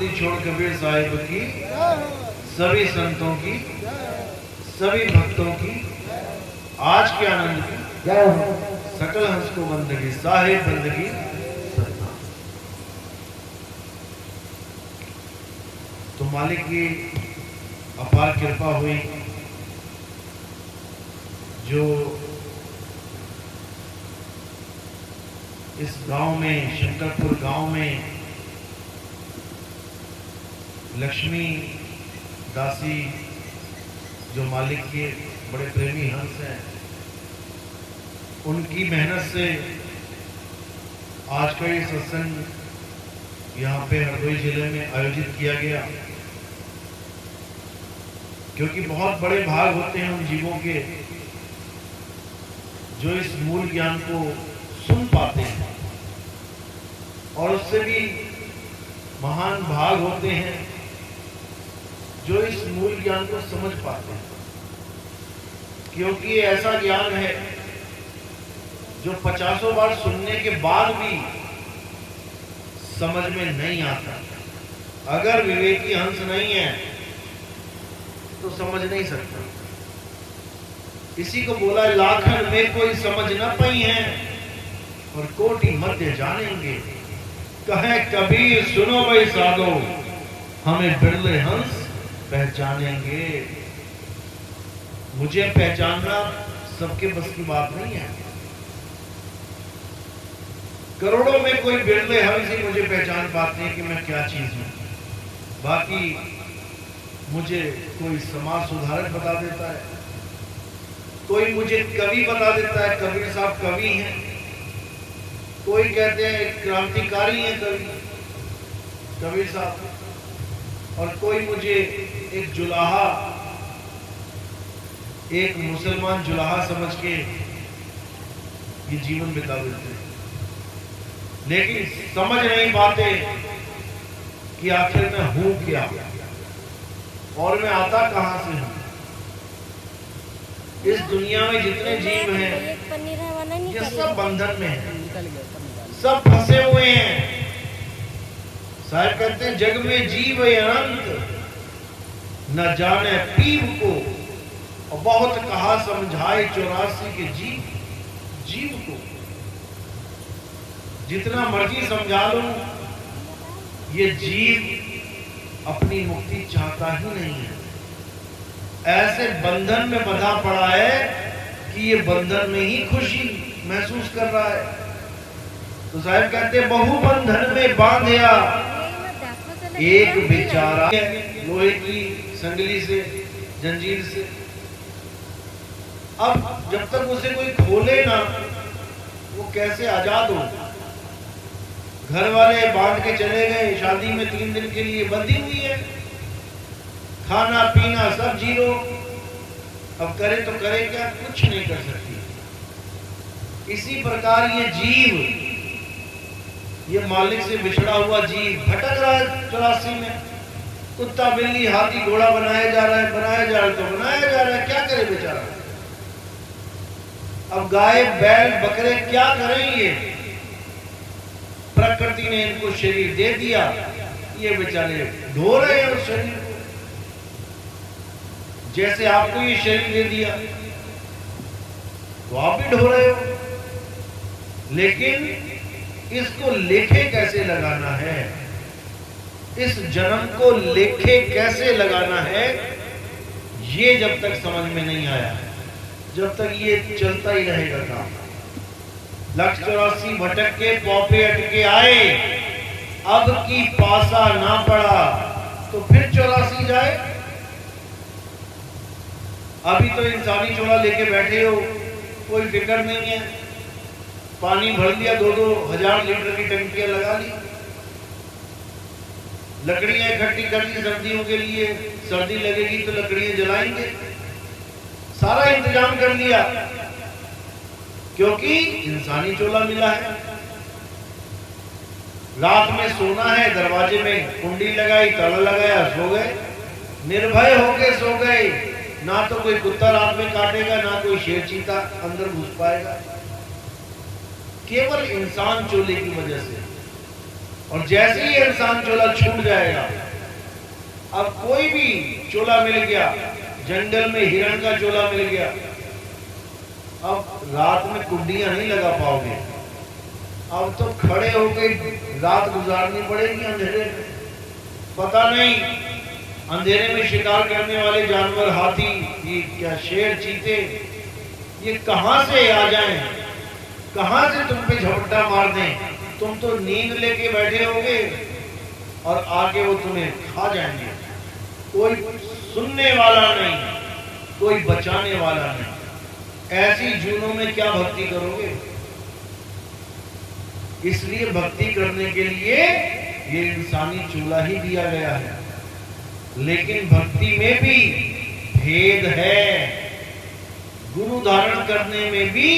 बंदी छोड़ कबीर साहिब की, सभी संतों की, सभी भक्तों की, आज के आनंद की, सकल हंस को बंदगी, साहिब बंदगी सत्ता। तो मालिक की अपार कृपा हुई, जो इस गांव में, शंकरपुर गांव में लक्ष्मी दासी, जो मालिक के बड़े प्रेमी हंस हैं, उनकी मेहनत से आज का ये सत्संग यहाँ पे हरदोई जिले में आयोजित किया गया। क्योंकि बहुत बड़े भाग होते हैं उन जीवों के जो इस मूल ज्ञान को सुन पाते हैं, और उससे भी महान भाग होते हैं जो इस मूल ज्ञान को समझ पाते हैं। क्योंकि ये ऐसा ज्ञान है जो 50 बार सुनने के बाद भी समझ में नहीं आता। अगर विवेकी हंस नहीं है तो समझ नहीं सकता। इसी को बोला, लाखन में कोई समझ न पाई है और कोटि मध्य जानेंगे। कहे कबीर सुनो भाई साधो, हमें बिरले हंस पहचानेंगे। मुझे पहचानना सबके बस की बात नहीं है। करोड़ों में कोई बिरले हंस ही मुझे पहचान पाते हैं कि मैं क्या चीज हूं। बाकी मुझे कोई समाज सुधारक बता देता है, कोई मुझे कवि बता देता है, कबीर साहब कवि हैं, कोई कहते हैं एक क्रांतिकारी हैं कबीर साहब, और कोई मुझे एक जुलाहा, एक मुसलमान जुलाहा समझ के ये जीवन बिता देते हैं। लेकिन समझ नहीं पाते कि आखिर मैं हूं क्या और मैं आता कहां से हूं। इस दुनिया में जितने जीव हैं ये सब बंधन में हैं, सब फंसे हुए हैं। साहब कहते हैं जग में जीव है अनंत, न जाने पीव को, और बहुत कहा समझाए 84 के जीव को। जितना मर्जी समझा लो, ये जीव अपनी मुक्ति चाहता ही नहीं है। ऐसे बंधन में बंधा पड़ा है कि ये बंधन में ही खुशी महसूस कर रहा है। तो साहब कहते हैं बहु बंधन में बांधिया एक बेचारा, लोहे की संगली से, जंजीर से। अब जब तक उसे कोई खोले ना, वो कैसे आजाद हो। घर वाले बांध के चले गए, शादी में 3 दिन के लिए बंधी हुई है, खाना पीना सब जीरो। अब करे तो करे क्या, कुछ नहीं कर सकती। इसी प्रकार ये जीव, ये मालिक से बिछड़ा हुआ जीव भटक रहा है 84 में। कुत्ता बिल्ली हाथी घोड़ा बनाया जा रहा है, तो बनाया जा रहा है, क्या करे बेचारा। अब गाय बैल बकरे क्या करेंगे। प्रकृति ने इनको शरीर दे दिया, ये बेचारे ढो रहे हैं उस शरीर को। जैसे आपको ये शरीर दे दिया तो आप भी ढो रहे हो। लेकिन इसको लेखे कैसे लगाना है, इस जन्म को लेखे कैसे लगाना है, ये जब तक समझ में नहीं आया, जब तक ये चलता ही रहेगा काम। 184 भटक के पौपे अटके आए, अब की पासा ना पड़ा तो फिर 84 जाए। अभी तो इंसानी चोला लेके बैठे हो, कोई फिक्र नहीं है। पानी भर लिया, 2-2 हजार लीटर की टंकियां लगा ली, लकड़ियां इकट्ठी कर ली सर्दियों के लिए, सर्दी लगेगी तो लकड़ियां जलाएंगे, सारा इंतजाम कर लिया क्योंकि इंसानी चोला मिला है। रात में सोना है, दरवाजे में कुंडी लगाई, ताला लगाया, सो गए, निर्भय होके सो गए। ना तो कोई कुत्ता रात में काटेगा, ना कोई शेर चीता अंदर घुस पाएगा, केवल इंसान चोले की वजह से। और जैसे ही इंसान चोला छूट जाएगा, अब कोई भी चोला मिल गया, जंगल में हिरण का चोला मिल गया, अब रात में कुंडियां नहीं लगा पाओगे, अब तो खड़े होकर रात गुजारनी पड़ेगी अंधेरे में। पता नहीं अंधेरे में शिकार करने वाले जानवर, हाथी, ये क्या शेर, चीते, ये कहां से आ जाएं, कहां से तुम पे झपट्टा मार दें। तुम तो नींद लेके बैठे होगे और आगे वो तुम्हें खा जाएंगे। कोई सुनने वाला नहीं, कोई बचाने वाला नहीं। ऐसी जूनों में क्या भक्ति करोगे? इसलिए भक्ति करने के लिए ये इंसानी चूल्हा ही दिया गया है। लेकिन भक्ति में भी भेद है, गुरु धारण करने में भी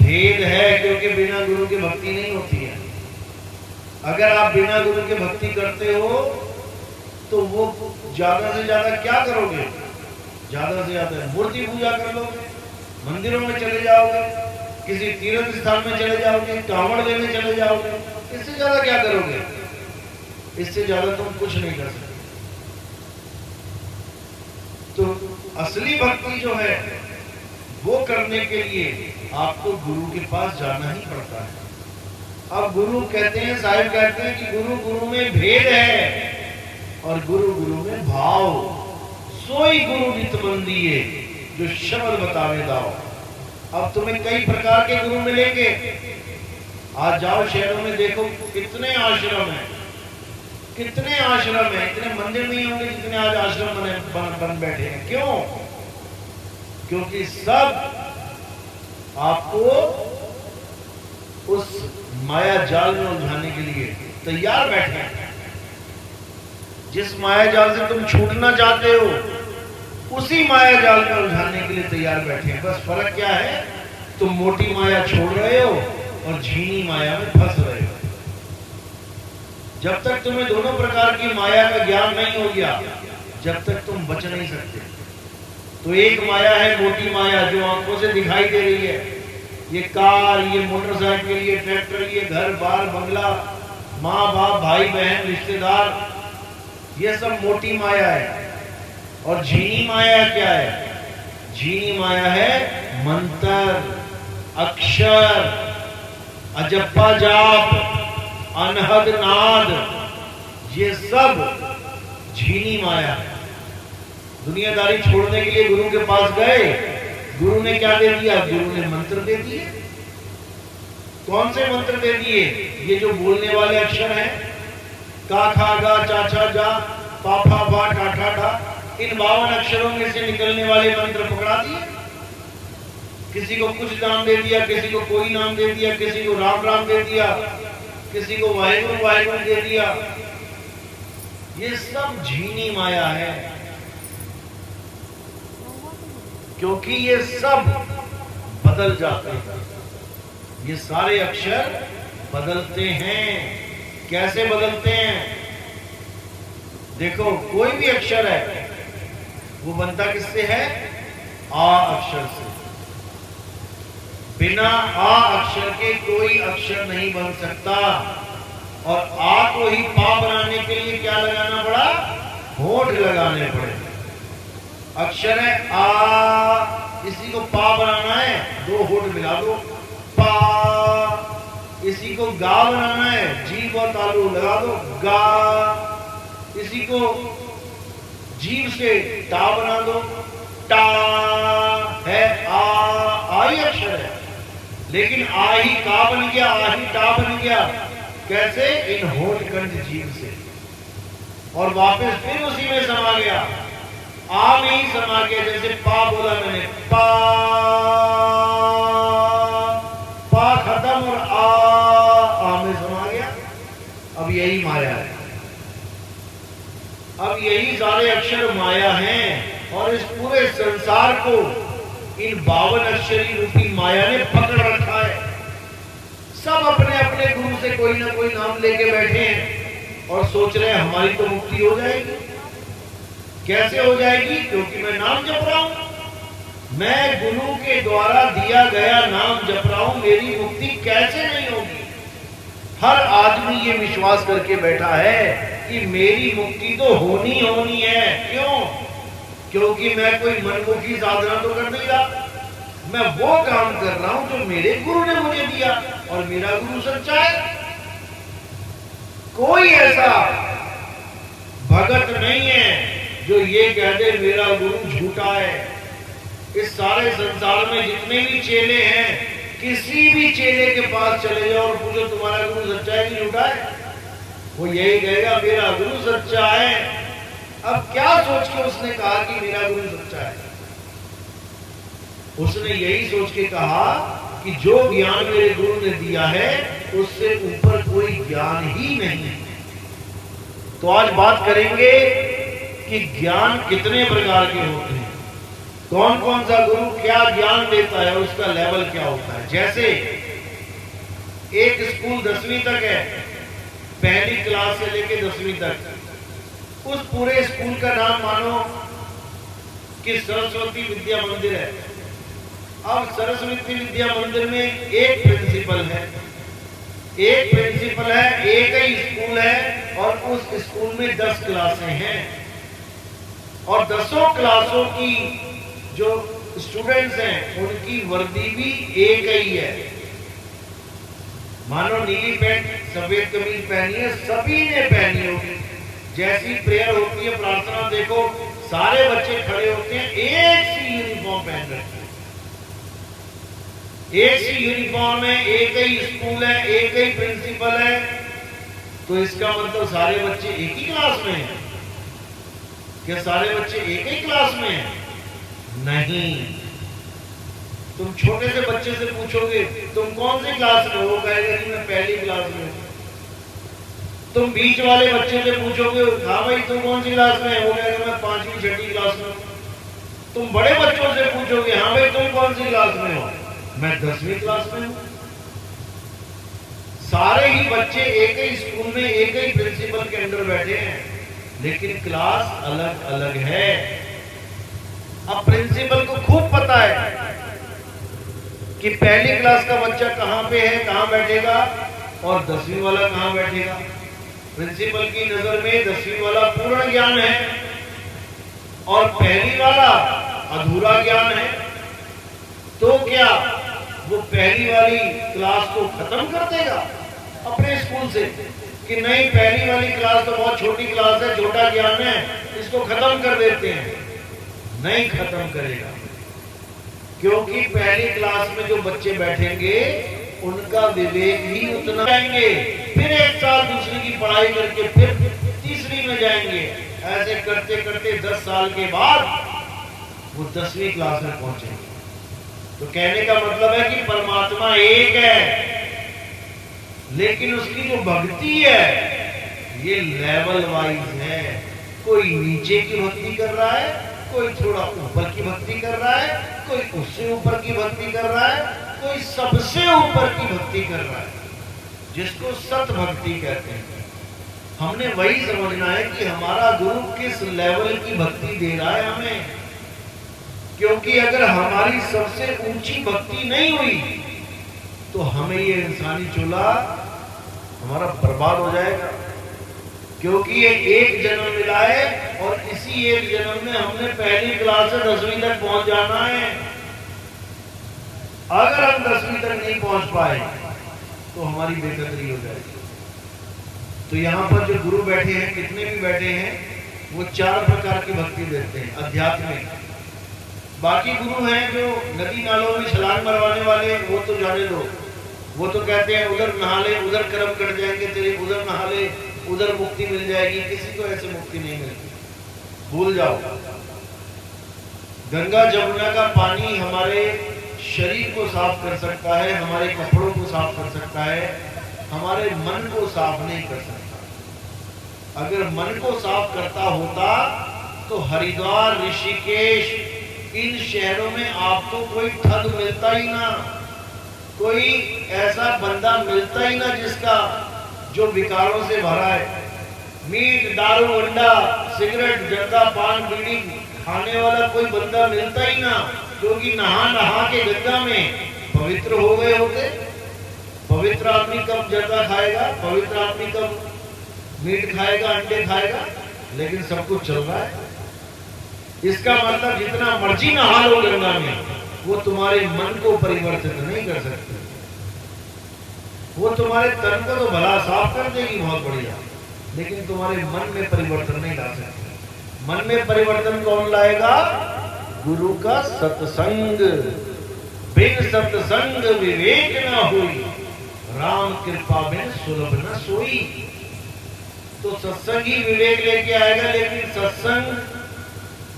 भेद है, क्योंकि बिना गुरु के भक्ति नहीं होती है। अगर आप बिना गुरु के भक्ति करते हो तो वो ज्यादा से ज्यादा क्या करोगे? ज्यादा से ज्यादा मूर्ति पूजा कर लोगे, मंदिरों में चले जाओगे, किसी तीर्थ स्थान में चले जाओगे, कांवड़ लेने चले जाओगे। इससे ज्यादा क्या करोगे? इससे ज्यादा तुम कुछ नहीं कर सकते। तो असली भक्ति जो है वो करने के लिए आपको गुरु के पास जाना ही पड़ता है। अब गुरु कहते हैं, साहिब कहते हैं कि गुरु गुरु में भेद है और गुरु गुरु में भाव। सोई गुरु नित बंदिए जो शब्द बतावे दाओ। अब तुम्हें कई प्रकार के गुरु मिलेंगे। आज जाओ शहरों में, देखो कितने आश्रम हैं, कितने आश्रम हैं। इतने मंदिर नहीं होंगे जितने आज आश्रम बन बैठे हैं। क्यों? क्योंकि सब आपको उस माया जाल में उलझाने के लिए तैयार बैठे हैं। जिस माया जाल से तुम छूटना चाहते हो उसी माया जाल में उलझाने के लिए तैयार बैठे हैं। बस फर्क क्या है? तुम मोटी माया छोड़ रहे हो और झीनी माया में फंस रहे हो। जब तक तुम्हें दोनों प्रकार की माया का ज्ञान नहीं हो गया, जब तक तुम बच नहीं सकते। तो एक माया है मोटी माया, जो आंखों से दिखाई दे रही है। ये कार, ये मोटरसाइकिल, ये ट्रैक्टर, ये घर बार बंगला, माँ बाप, भाई बहन, रिश्तेदार, ये सब मोटी माया है। और झीनी माया क्या है? झीनी माया है मंत्र, अक्षर, अजप्पा जाप, अनहद नाद, ये सब झीनी माया है। दुनियादारी छोड़ने के लिए गुरु के पास गए, गुरु ने क्या दे दिया? गुरु ने मंत्र दे दिए। कौन से मंत्र दे दिए? ये जो बोलने वाले अक्षर हैं, का खा गा चा छा जा, पा फा भा ठा ठा ठा, इन 52 अक्षरों में से निकलने वाले मंत्र पकड़ा दिए। किसी को कुछ नाम दे दिया, किसी को कोई नाम दे दिया, किसी को राम राम दे दिया, किसी को वाहेगुरु वाहेगुरु दे दिया। ये सब झीनी माया है, क्योंकि ये सब बदल जाते हैं। ये सारे अक्षर बदलते हैं। कैसे बदलते हैं? देखो, कोई भी अक्षर है वो बनता किससे है? आ अक्षर से। बिना आ अक्षर के कोई अक्षर नहीं बन सकता। और आ को ही पा बनाने के लिए क्या लगाना पड़ा? होंठ लगाने पड़े। अक्षर है आ, इसी को पा बनाना है, 2 होंठ मिला दो, पा। इसी को गा बनाना है, जीभ और तालु लगा दो, गा। इसी को जीभ से टा बना दो, टा। है आ ही अक्षर है, लेकिन आ ही का बन गया, आ ही टा बन गया। कैसे? इन होंठ कंठ जीभ से। और वापस फिर उसी में समा गया, आ में ही समा गया। जैसे पा बोला मैंने, पा, पा खत्म और आ में समा गया। अब यही माया है। अब यही सारे अक्षर माया हैं। और इस पूरे संसार को इन 52 अक्षरी रूपी माया ने पकड़ रखा है। सब अपने अपने गुरु से कोई ना कोई नाम लेके बैठे हैं और सोच रहे हैं हमारी तो मुक्ति हो जाएगी। कैसे हो जाएगी? क्योंकि मैं नाम जप रहा हूं, मैं गुरु के द्वारा दिया गया नाम जप रहा हूं। मेरी मुक्ति कैसे नहीं होगी? हर आदमी ये विश्वास करके बैठा है कि मेरी मुक्ति तो होनी होनी है। क्यों? क्योंकि मैं कोई मनमुखी साधना तो कर नहीं रहा, मैं वो काम कर रहा हूं जो मेरे गुरु ने मुझे दिया, और मेरा गुरु सच्चा है। कोई ऐसा भगत नहीं है जो ये कह दे मेरा गुरु झूठा है। इस सारे संसार में जितने भी चेले हैं, किसी भी चेले के पास चले जाओ और पूछो तुम्हारा गुरु सच्चा है कि झूठा है, वो यही कहेगा मेरा गुरु सच्चा है। अब क्या सोच के उसने कहा कि मेरा गुरु सच्चा है? उसने यही सोच के कहा कि जो ज्ञान मेरे गुरु ने दिया है उससे ऊपर कोई ज्ञान ही नहीं। तो आज बात करेंगे कि ज्ञान कितने प्रकार के होते हैं, कौन कौन सा गुरु क्या ज्ञान देता है, उसका लेवल क्या होता है। जैसे एक स्कूल 10वीं तक है, पहली क्लास से लेकर 10वीं तक, उस पूरे स्कूल का नाम मानो कि सरस्वती विद्या मंदिर है। अब सरस्वती विद्या मंदिर में एक प्रिंसिपल है, एक ही स्कूल है, और उस स्कूल में 10 क्लासें हैं, और 10 क्लासों की जो स्टूडेंट्स हैं उनकी वर्दी भी एक ही है। मानो नीली पैंट सफेद कमीज पहनी है, सभी ने पहनी होगी। जैसी प्रेयर होती है, प्रार्थना, देखो सारे बच्चे खड़े होते हैं, एक सी यूनिफॉर्म पहन रखी है, एक सी यूनिफॉर्म है, एक ही स्कूल है, एक ही प्रिंसिपल है। तो इसका मतलब सारे बच्चे एक ही क्लास में हैं। क्या सारे बच्चे एक ही क्लास में हैं? नहीं। तुम छोटे से बच्चे से पूछोगे तुम कौन सी क्लास में हो, वो कहेगा कि मैं पहली क्लास में हूं। तुम बीच वाले बच्चे से पूछोगे हाँ भाई तुम कौन सी क्लास में है, वो कहेगा मैं 5वीं 6वीं क्लास में हूं। तुम बड़े बच्चों से पूछोगे हाँ भाई तुम कौन सी क्लास में हो, मैं 10वीं क्लास में हूं। सारे ही बच्चे एक ही स्कूल में एक ही प्रिंसिपल के अंडर बैठे हैं, लेकिन क्लास अलग अलग है। अब प्रिंसिपल को खूब पता है कि पहली क्लास का बच्चा कहां पे है, कहां बैठेगा, और 10वीं वाला कहां बैठेगा। प्रिंसिपल की नजर में 10वीं वाला पूर्ण ज्ञान है और पहली वाला अधूरा ज्ञान है। तो क्या वो पहली वाली क्लास को खत्म कर देगा अपने स्कूल से कि नहीं पहली वाली क्लास तो बहुत छोटी क्लास है, छोटा ज्ञान है, इसको खत्म कर देते हैं? नहीं खत्म करेगा, क्योंकि पहली क्लास में जो बच्चे बैठेंगे उनका विवेक ही उतना जाएंगे, फिर 1 साल दूसरी की पढ़ाई करके फिर तीसरी में जाएंगे। ऐसे करते करते 10 साल के बाद वो 10वीं क्लास में पहुंचेंगे। तो कहने का मतलब है कि परमात्मा एक है, लेकिन उसकी जो भक्ति है ये लेवल वाइज है। कोई नीचे की भक्ति कर रहा है, कोई थोड़ा ऊपर की भक्ति कर रहा है, कोई उससे ऊपर की भक्ति कर रहा है, कोई सबसे ऊपर की भक्ति कर रहा है, जिसको सत भक्ति कहते हैं। हमने वही समझना है कि हमारा गुरु किस लेवल की भक्ति दे रहा है हमें, क्योंकि अगर हमारी सबसे ऊंची भक्ति नहीं हुई तो हमें ये इंसानी चूल्हा हमारा बर्बाद हो जाएगा। क्योंकि ये एक जन्म मिला है और इसी एक जन्म में हमने पहली क्लास से 10वीं तक पहुंच जाना है। अगर हम 10वीं तक नहीं पहुंच पाए तो हमारी बेकदरी हो जाएगी। तो यहाँ पर जो गुरु बैठे हैं, कितने भी बैठे हैं, वो 4 प्रकार की भक्ति देते हैं आध्यात्मिक। बाकी गुरु हैं जो नदी नालों में छलांग मरवाने वाले, वो तो जाने दो। वो तो कहते हैं उधर नहा ले, उधर कर्म कट जाएंगे तेरे, उधर नहा ले, उधर मुक्ति मिल जाएगी। किसी को ऐसे मुक्ति नहीं मिलती, भूल जाओ। गंगा जमुना का पानी हमारे शरीर को साफ कर सकता है, हमारे कपड़ों को साफ कर सकता है, हमारे मन को साफ नहीं कर सकता। अगर मन को साफ करता होता तो हरिद्वार, ऋषिकेश, इन शहरों में आपको कोई ठग मिलता ही ना, कोई ऐसा बंदा मिलता ही ना जिसका जो विकारों से भरा है। मीट, दारू, अंडा, सिगरेट, जर्दा, पान, बीड़ी खाने वाला कोई बंदा मिलता ही ना, क्योंकि नहा नहा के गंगा में पवित्र हो गए होते। पवित्र आदमी कब जर्दा खाएगा, पवित्र आदमी कब मीट खाएगा, अंडे खाएगा, लेकिन सब कुछ चल रहा है। इसका मतलब जितना मर्जी नहा लो गंगा में, वो तुम्हारे मन को परिवर्तित नहीं कर सकते। वो तुम्हारे तन को तो भला साफ कर देगी बहुत बढ़िया, लेकिन तुम्हारे मन में परिवर्तन नहीं ला सकते। मन में परिवर्तन कौन लाएगा? गुरु का सत्संग। बिन सत्संग विवेक न हुई, राम कृपा बिन सुलभ न सोई। तो सत्संग ही विवेक लेके आएगा, लेकिन सत्संग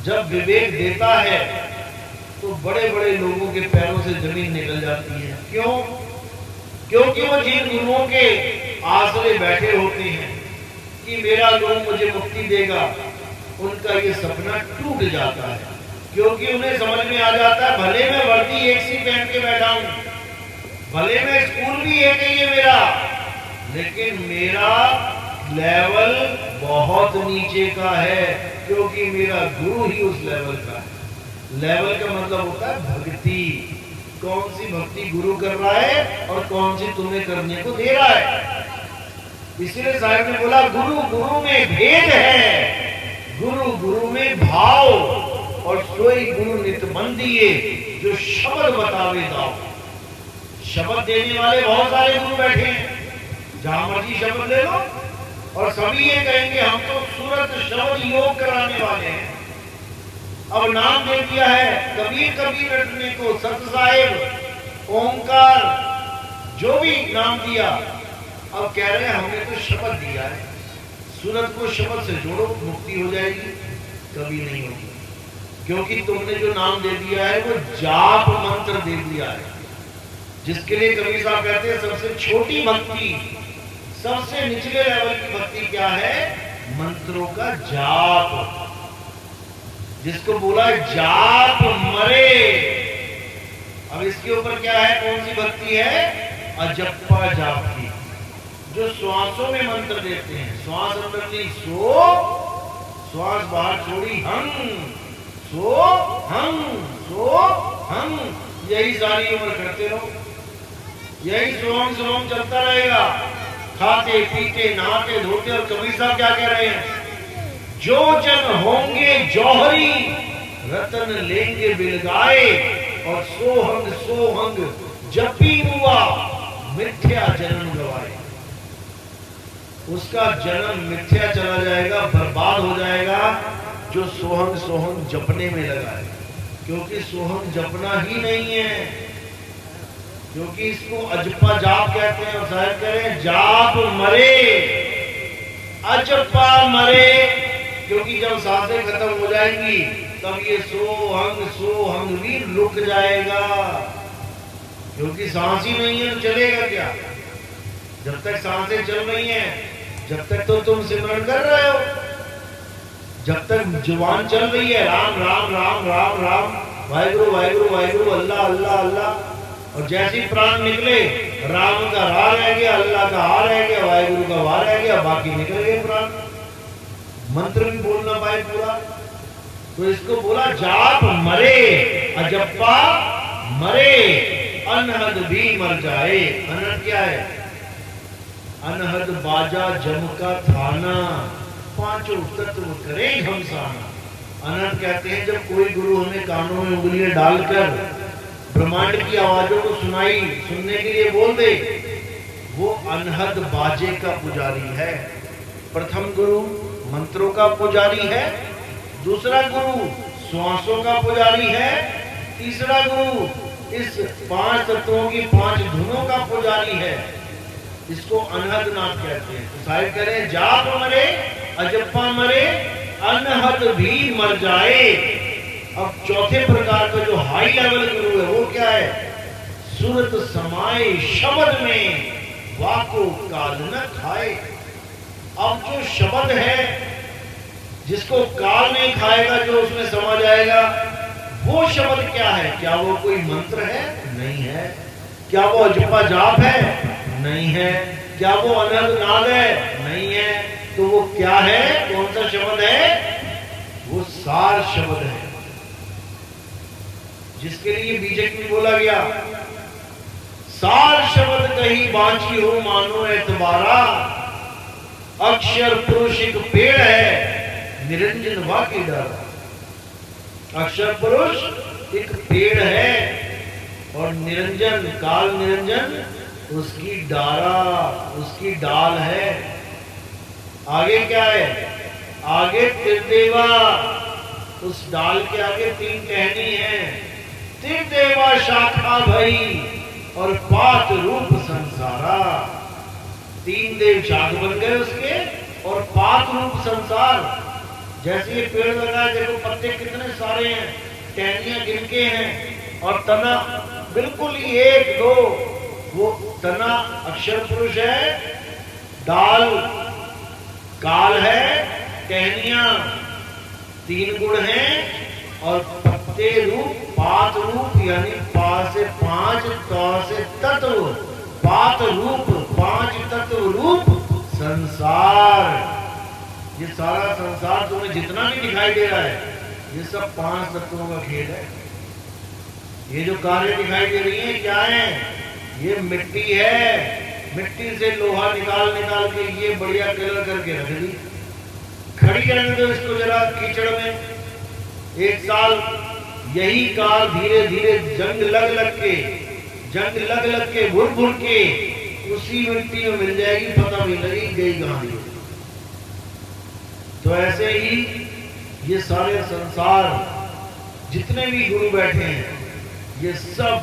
जब विवेक देता है तो बड़े बड़े लोगों के पैरों से जमीन निकल जाती है। क्यों? क्योंकि वो जिन गुरुओं के आसरे बैठे होते हैं कि मेरा गुरु मुझे मुक्ति देगा, उनका ये सपना टूट जाता है। क्योंकि उन्हें समझ में आ जाता है भले मैं वर्दी एक सी पहन के बैठा हूं, भले मैं स्कूल भी एक ही है मेरा, लेकिन मेरा लेवल बहुत नीचे का है, क्योंकि मेरा गुरु ही उस लेवल का है। लेवल का मतलब होता है भक्ति। कौन सी भक्ति गुरु कर रहा है और कौन सी तुम्हें करने को दे रहा है। इसीलिए साहब ने बोला गुरु गुरु में भेद है, गुरु गुरु में भाव, और सोई गुरु नित मन दिए जो शब्द बतावे दाओ। शब्द देने वाले बहुत सारे गुरु बैठे हैं, जहां मर्जी शब्द ले लो, और सभी ये कहेंगे हम तो सूरत शब्द योग कराने वाले हैं। अब नाम दे दिया है कबीर कबीर रटने को, सत साहिब, ओंकार, जो भी नाम दिया, अब कह रहे हैं हमने तो शब्द दिया है, सूरत को शब्द से जोड़ो मुक्ति हो जाएगी। कभी नहीं होगी, क्योंकि तुमने जो नाम दे दिया है वो जाप मंत्र दे दिया है, जिसके लिए कबीर साहब कहते हैं सबसे छोटी भक्ति, सबसे निचले लेवल की भक्ति क्या है? मंत्रों का जाप। जिसको बोला जाप मरे। अब इसके ऊपर क्या है? कौन सी भक्ति है? अजप्पा जाप की, जो श्वासों में मंत्र देते हैं। श्वास अंदर ली सो, श्वास बाहर छोड़ी हम, सो हम, सो हम, यही सारी उम्र करते रहो, यही सोम सोम चलता रहेगा। खाते पीते नहाते धोते। और कबीर साहब क्या कह रहे हैं? जो जन होंगे जौहरी, रतन लेंगे बिलगाए, और सोहंग सोहंग जपी हुआ मिथ्या जन्म गवाए। उसका जन्म मिथ्या चला जाएगा, बर्बाद हो जाएगा, जो सोहंग सोहंग जपने में लगा है। क्योंकि सोहंग जपना ही नहीं है, क्योंकि इसको अजपा जाप कहते हैं। और साहब कह रहे हैं जाप मरे, अजपा मरे, क्योंकि जब सांसें खत्म हो जाएंगी तब ये सोहंग भी रुक जाएगा। क्योंकि सांस ही नहीं है तो चलेगा क्या? जब तक सांसें चल रही हैं, जब तक तो तुम सिमरन कर रहे हो, जब तक जुबान चल रही है राम राम राम राम राम, वाहिगुरु वाहिगुरु वाहिगुरु, अल्लाह अल्लाह अल्लाह, और जैसे ही प्राण निकले राम का रा रह गया, अल्लाह का आ रह गया, वाहिगुरु का वा रह गया, बाकी निकल गए प्राण, मंत्र भी बोल ना पाए पूरा। तो इसको बोला जाप मरे, अजप्पा मरे, अनहद भी मर जाए। अनहद क्या है? अनहद बाजा जम का थाना, पांचों तत्व करे घमसाना। अनहद कहते हैं जब कोई गुरु हमें कानों में उंगलियां डालकर ब्रह्मांड की आवाजों को सुनने के लिए बोल दे, वो अनहद बाजे का पुजारी है। प्रथम गुरु मंत्रों का पुजारी है, दूसरा गुरु श्वासों का पुजारी है, तीसरा गुरु इस पांच तत्वों की पांच धुनों का पुजारी है। इसको अनहद नाथ कहते हैं। तो साहिब कह रहे हैं जाप मरे, अजप्पा मरे, अनहद भी मर जाए। अब चौथे प्रकार का जो हाई लेवल गुरु है वो क्या है? सूरत समाए शब्द में, वाको काल न खाए। अब जो शब्द है जिसको काल नहीं खाएगा, जो उसमें समा जाएगा, वो शब्द क्या है? क्या वो कोई मंत्र है? नहीं है। क्या वो अजप्पा जाप है? नहीं है। क्या वो अनहद नाद है? नहीं है। तो वो क्या है? कौन सा शब्द है? वो सार शब्द है, जिसके लिए बीजेपी में बोला गया सार शब्द कही बाची हो मानो एतबारा, अक्षर पुरुष एक पेड़ है निरंजन वाकी डारा। अक्षर पुरुष एक पेड़ है और निरंजन काल निरंजन उसकी डारा, उसकी डाल है। आगे क्या है? आगे त्रिदेवा, उस डाल के आगे तीन टहनी है। त्रिदेवा शाखा भई और पात रूप संसारा। तीन देव शाख बन गए उसके और पात रूप संसार। जैसे ये पेड़ लगा है, देखो पत्ते कितने सारे हैं, टहनियां गिनके हैं और तना बिल्कुल ही एक दो। वो तना अक्षर पुरुष है, डाल काल है, टहनियां तीन गुण हैं और पत्ते रूप पात रूप, यानी पा से पांच, ता से तत्व, पात रूप पांच तत्व रूप संसार। ये सारा संसार तुम्हें जितना भी दिखाई दे रहा है, ये सब पांच तत्वों का खेल है। ये जो कार्य दिखाई दे रही है क्या है? ये मिट्टी है, मिट्टी से लोहा निकाल निकाल के ये बढ़िया कलर करके रख दी। खड़ी करने दो इसको जरा कीचड़ में। एक साल यही कार धीरे धीरे जंग लग के भुर भुर के उसी मिट्टी में मिल जाएगी, पता भी लगी गई कहानी। तो ऐसे ही ये सारे संसार जितने भी गुरु बैठे हैं, ये सब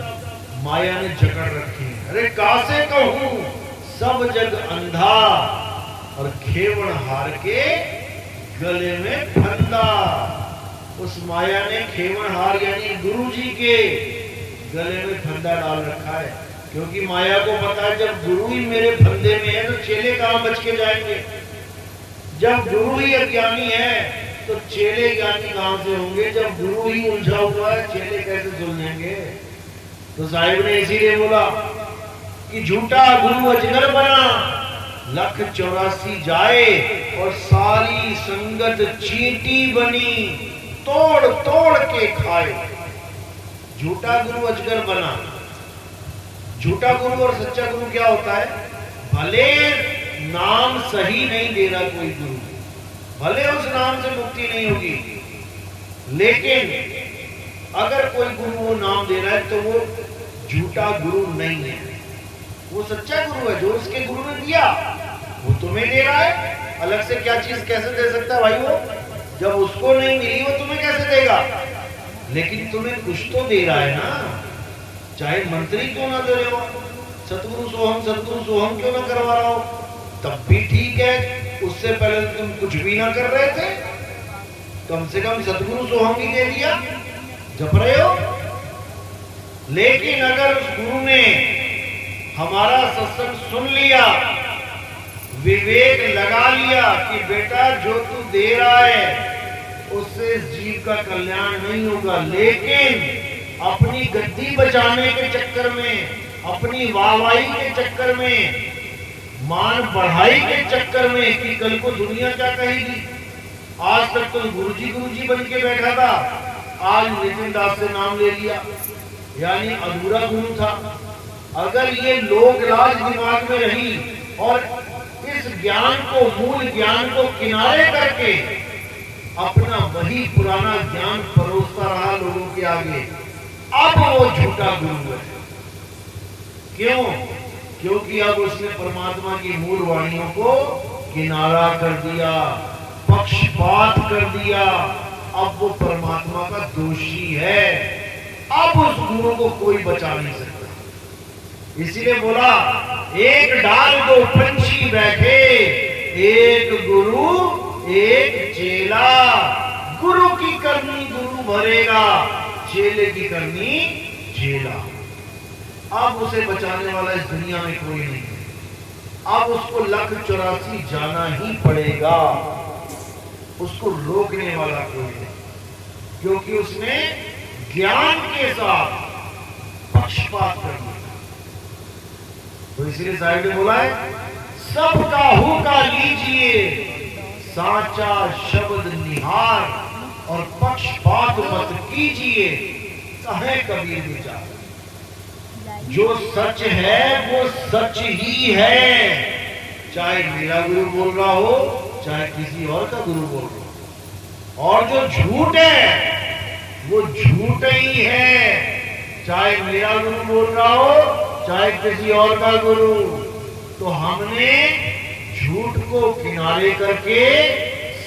माया ने जकड़ रखे हैं। अरे कासे कहूं सब जग अंधा और खेवण हार के गले में फंदा। उस माया ने खेवण हार यानी गुरु जी के गले में फंदा डाल रखा है, क्योंकि माया को पता है जब गुरु ही मेरे फंदे में है तो चेले कहां बच के जाएंगे। जब गुरु ही अज्ञानी है तो चेले ज्ञानी कहां से होंगे। जब गुरु ही उलझा हुआ है, चेले कैसे सुलझेंगे। तो साहिब ने इसीलिए बोला कि झूठा गुरु अजगर बना, लख 84 जाए और सारी संगत चींटी बनी, तोड़ तोड़ के खाए। झूठा गुरु अजगर बना। झूठा गुरु और सच्चा गुरु क्या होता है? भले नाम सही नहीं दे रहा कोई गुरु, भले उस नाम से मुक्ति नहीं होगी, लेकिन अगर कोई गुरु वो नाम दे रहा है तो वो झूठा गुरु नहीं है, वो सच्चा गुरु है। जो उसके गुरु ने दिया वो तुम्हें दे रहा है। अलग से क्या चीज कैसे दे सकता है भाई? वो जब उसको नहीं मिली वो तुम्हें कैसे देगा? लेकिन तुम्हें कुछ तो दे रहा है ना, चाहे मंत्री क्यों ना दे रहे हो, सतगुरु सोहम क्यों ना करवा रहा हो, तब भी ठीक है। उससे पहले तुम कुछ भी ना कर रहे थे, कम से कम सतगुरु सोहम ही दे दिया, जप रहे हो। लेकिन अगर उस गुरु ने हमारा सत्संग सुन लिया, विवेक लगा लिया कि बेटा जो तू दे रहा है उससे जीव का कल्याण नहीं होगा, लेकिन अपनी गद्दी बचाने के चक्कर में, अपनी वाहवाही के चक्कर में, मान बढ़ाई के चक्कर में कि कल को दुनिया क्या कहेगी। आज तक तो गुरुजी बन के बैठा था, आज नितिन दास से नाम ले लिया, यानी अधूरा गुरु था। अगर ये लोक लाज दिमाग में रही और इस ज्ञान को, मूल ज्ञान को किनारे करके अपना वही पुराना ज्ञान परोसता रहा लोगों के आगे, अब वो झूठा गुरु है। क्यों? क्योंकि अब उसने परमात्मा की मूल वाणियों को किनारा कर दिया, पक्षपात कर दिया। अब वो परमात्मा का दोषी है, अब उस गुरु को कोई बचा नहीं सकता। इसीलिए बोला एक डाल दो पंछी बैठे, एक गुरु एक चेला। गुरु की करनी गुरु भरेगा, चेले की करनी चेला। अब उसे बचाने वाला इस दुनिया में कोई नहीं है। अब उसको लख 84 जाना ही पड़ेगा, उसको रोकने वाला कोई नहीं, क्योंकि उसने ज्ञान के साथ पक्षपात कर दिया। तो इसलिए साहिब ने बोला है सबका हुक्का लीजिए, साचा शब्द निहार और पक्षपात मत कीजिए, कहे कबीर विचार। जो सच है वो सच ही है, चाहे मेरा गुरु बोल रहा हो चाहे किसी और का गुरु बोल रहा हो। और जो झूठ है वो झूठ ही है, चाहे मेरा गुरु बोल रहा हो चाहे किसी और का गुरु। तो हमने झूठ को किनारे करके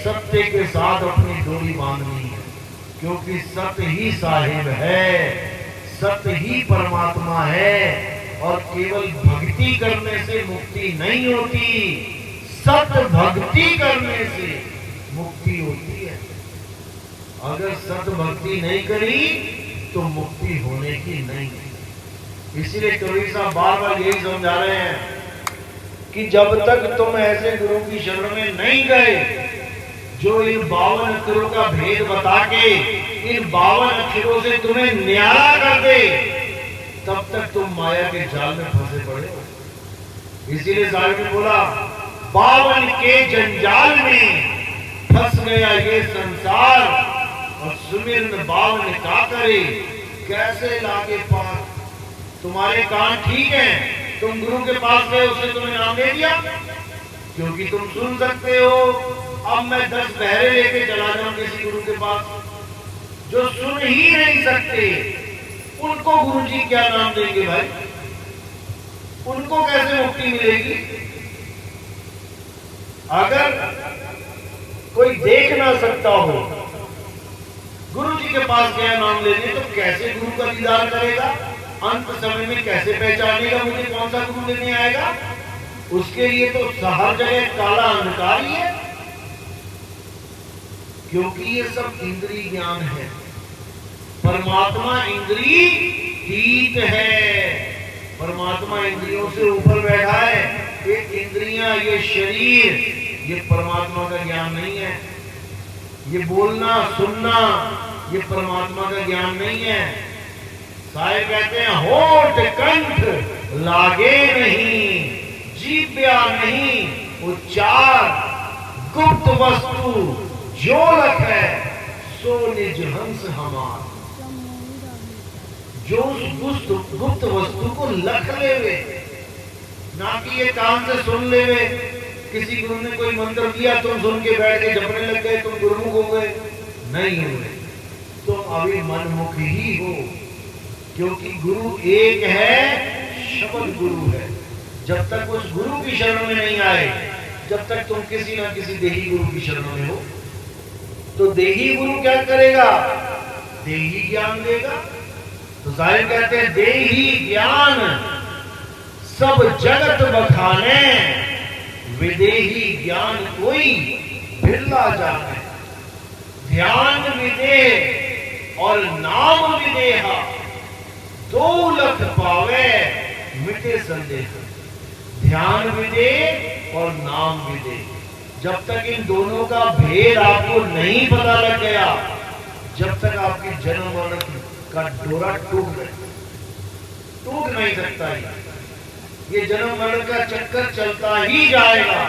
सत्य के साथ अपनी डोरी बांधनी है, क्योंकि सत्य ही साहिब है, सत्य ही परमात्मा है। और केवल भक्ति करने से मुक्ति नहीं होती, सत्य भक्ति करने से मुक्ति होती है। अगर सत्य भक्ति नहीं करी तो मुक्ति होने की नहीं। इसीलिए कबीर साहब बार बार यही समझा रहे हैं कि जब तक तुम ऐसे गुरु की शरण में नहीं गए जो इन 52 अक्षरों का भेद बता के इन 52 अक्षरों से तुम्हें न्यारा कर दे, तब तक तुम माया के जाल में फंसे पड़े हो। इसीलिए साहब ने बोला 52 के जंजाल में फंस गया ये संसार, और सुमिरन 52 का करे कैसे लागे पार। तुम्हारे कान ठीक हैं, तुम गुरु के पास गए, उसने तुम्हें नाम दे दिया क्योंकि तुम सुन सकते हो। अब मैं 10 बहरे लेके चला जाऊं किसी गुरु के पास जो सुन ही नहीं सकते, उनको गुरुजी क्या नाम देंगे भाई? उनको कैसे मुक्ति मिलेगी? अगर कोई देख ना सकता हो, गुरु जी के पास गया नाम लेने, तो कैसे गुरु का दीदार करेगा? अंत समय में कैसे पहचानेगा मुझे कौन सा गुरु लेने आएगा? उसके लिए तो हर जगह काला अंधकार ही है, क्योंकि ये सब इंद्रिय ज्ञान है। परमात्मा इंद्रिय तीत है, परमात्मा इंद्रियों से ऊपर बैठा है। ये इंद्रियां, ये शरीर, ये परमात्मा का ज्ञान नहीं है। ये बोलना सुनना ये परमात्मा का ज्ञान नहीं है। साहिब कहते हैं होठ कंठ लागे नहीं, जीव्या नहीं उच्चार, गुप्त वस्तु जो लख है सो निज हंस हमार। जो गुप्त वस्तु को लख लेवे, ना कि ये कान से सुन लेवे। किसी गुरु ने कोई मंत्र दिया, तुम सुन के बैठ के जपने लग गए, तुम गुरुमुख हो गए? नहीं हुए, तुम अभी मनमुख ही हो, क्योंकि गुरु एक है, शब्द गुरु है। जब तक उस गुरु की शरण में नहीं आए, जब तक तुम किसी ना किसी देही गुरु की शरण में हो, तो देही गुरु क्या करेगा? देही ज्ञान देगा। तो साहिब कहते हैं देही ज्ञान सब जगत बखाने, विदेही ज्ञान कोई बिरला जाने। ध्यान विदेह और नाम विदेहा, 2 लख पावे मिटे संदेह। ध्यान विदेह और नाम विदेह, जब तक इन दोनों का भेद आपको नहीं पता लग गया, जब तक आपकी जन्म मरण का डोरा टूट नहीं सकता है। ये जन्म मरण का चक्कर चलता ही जाएगा।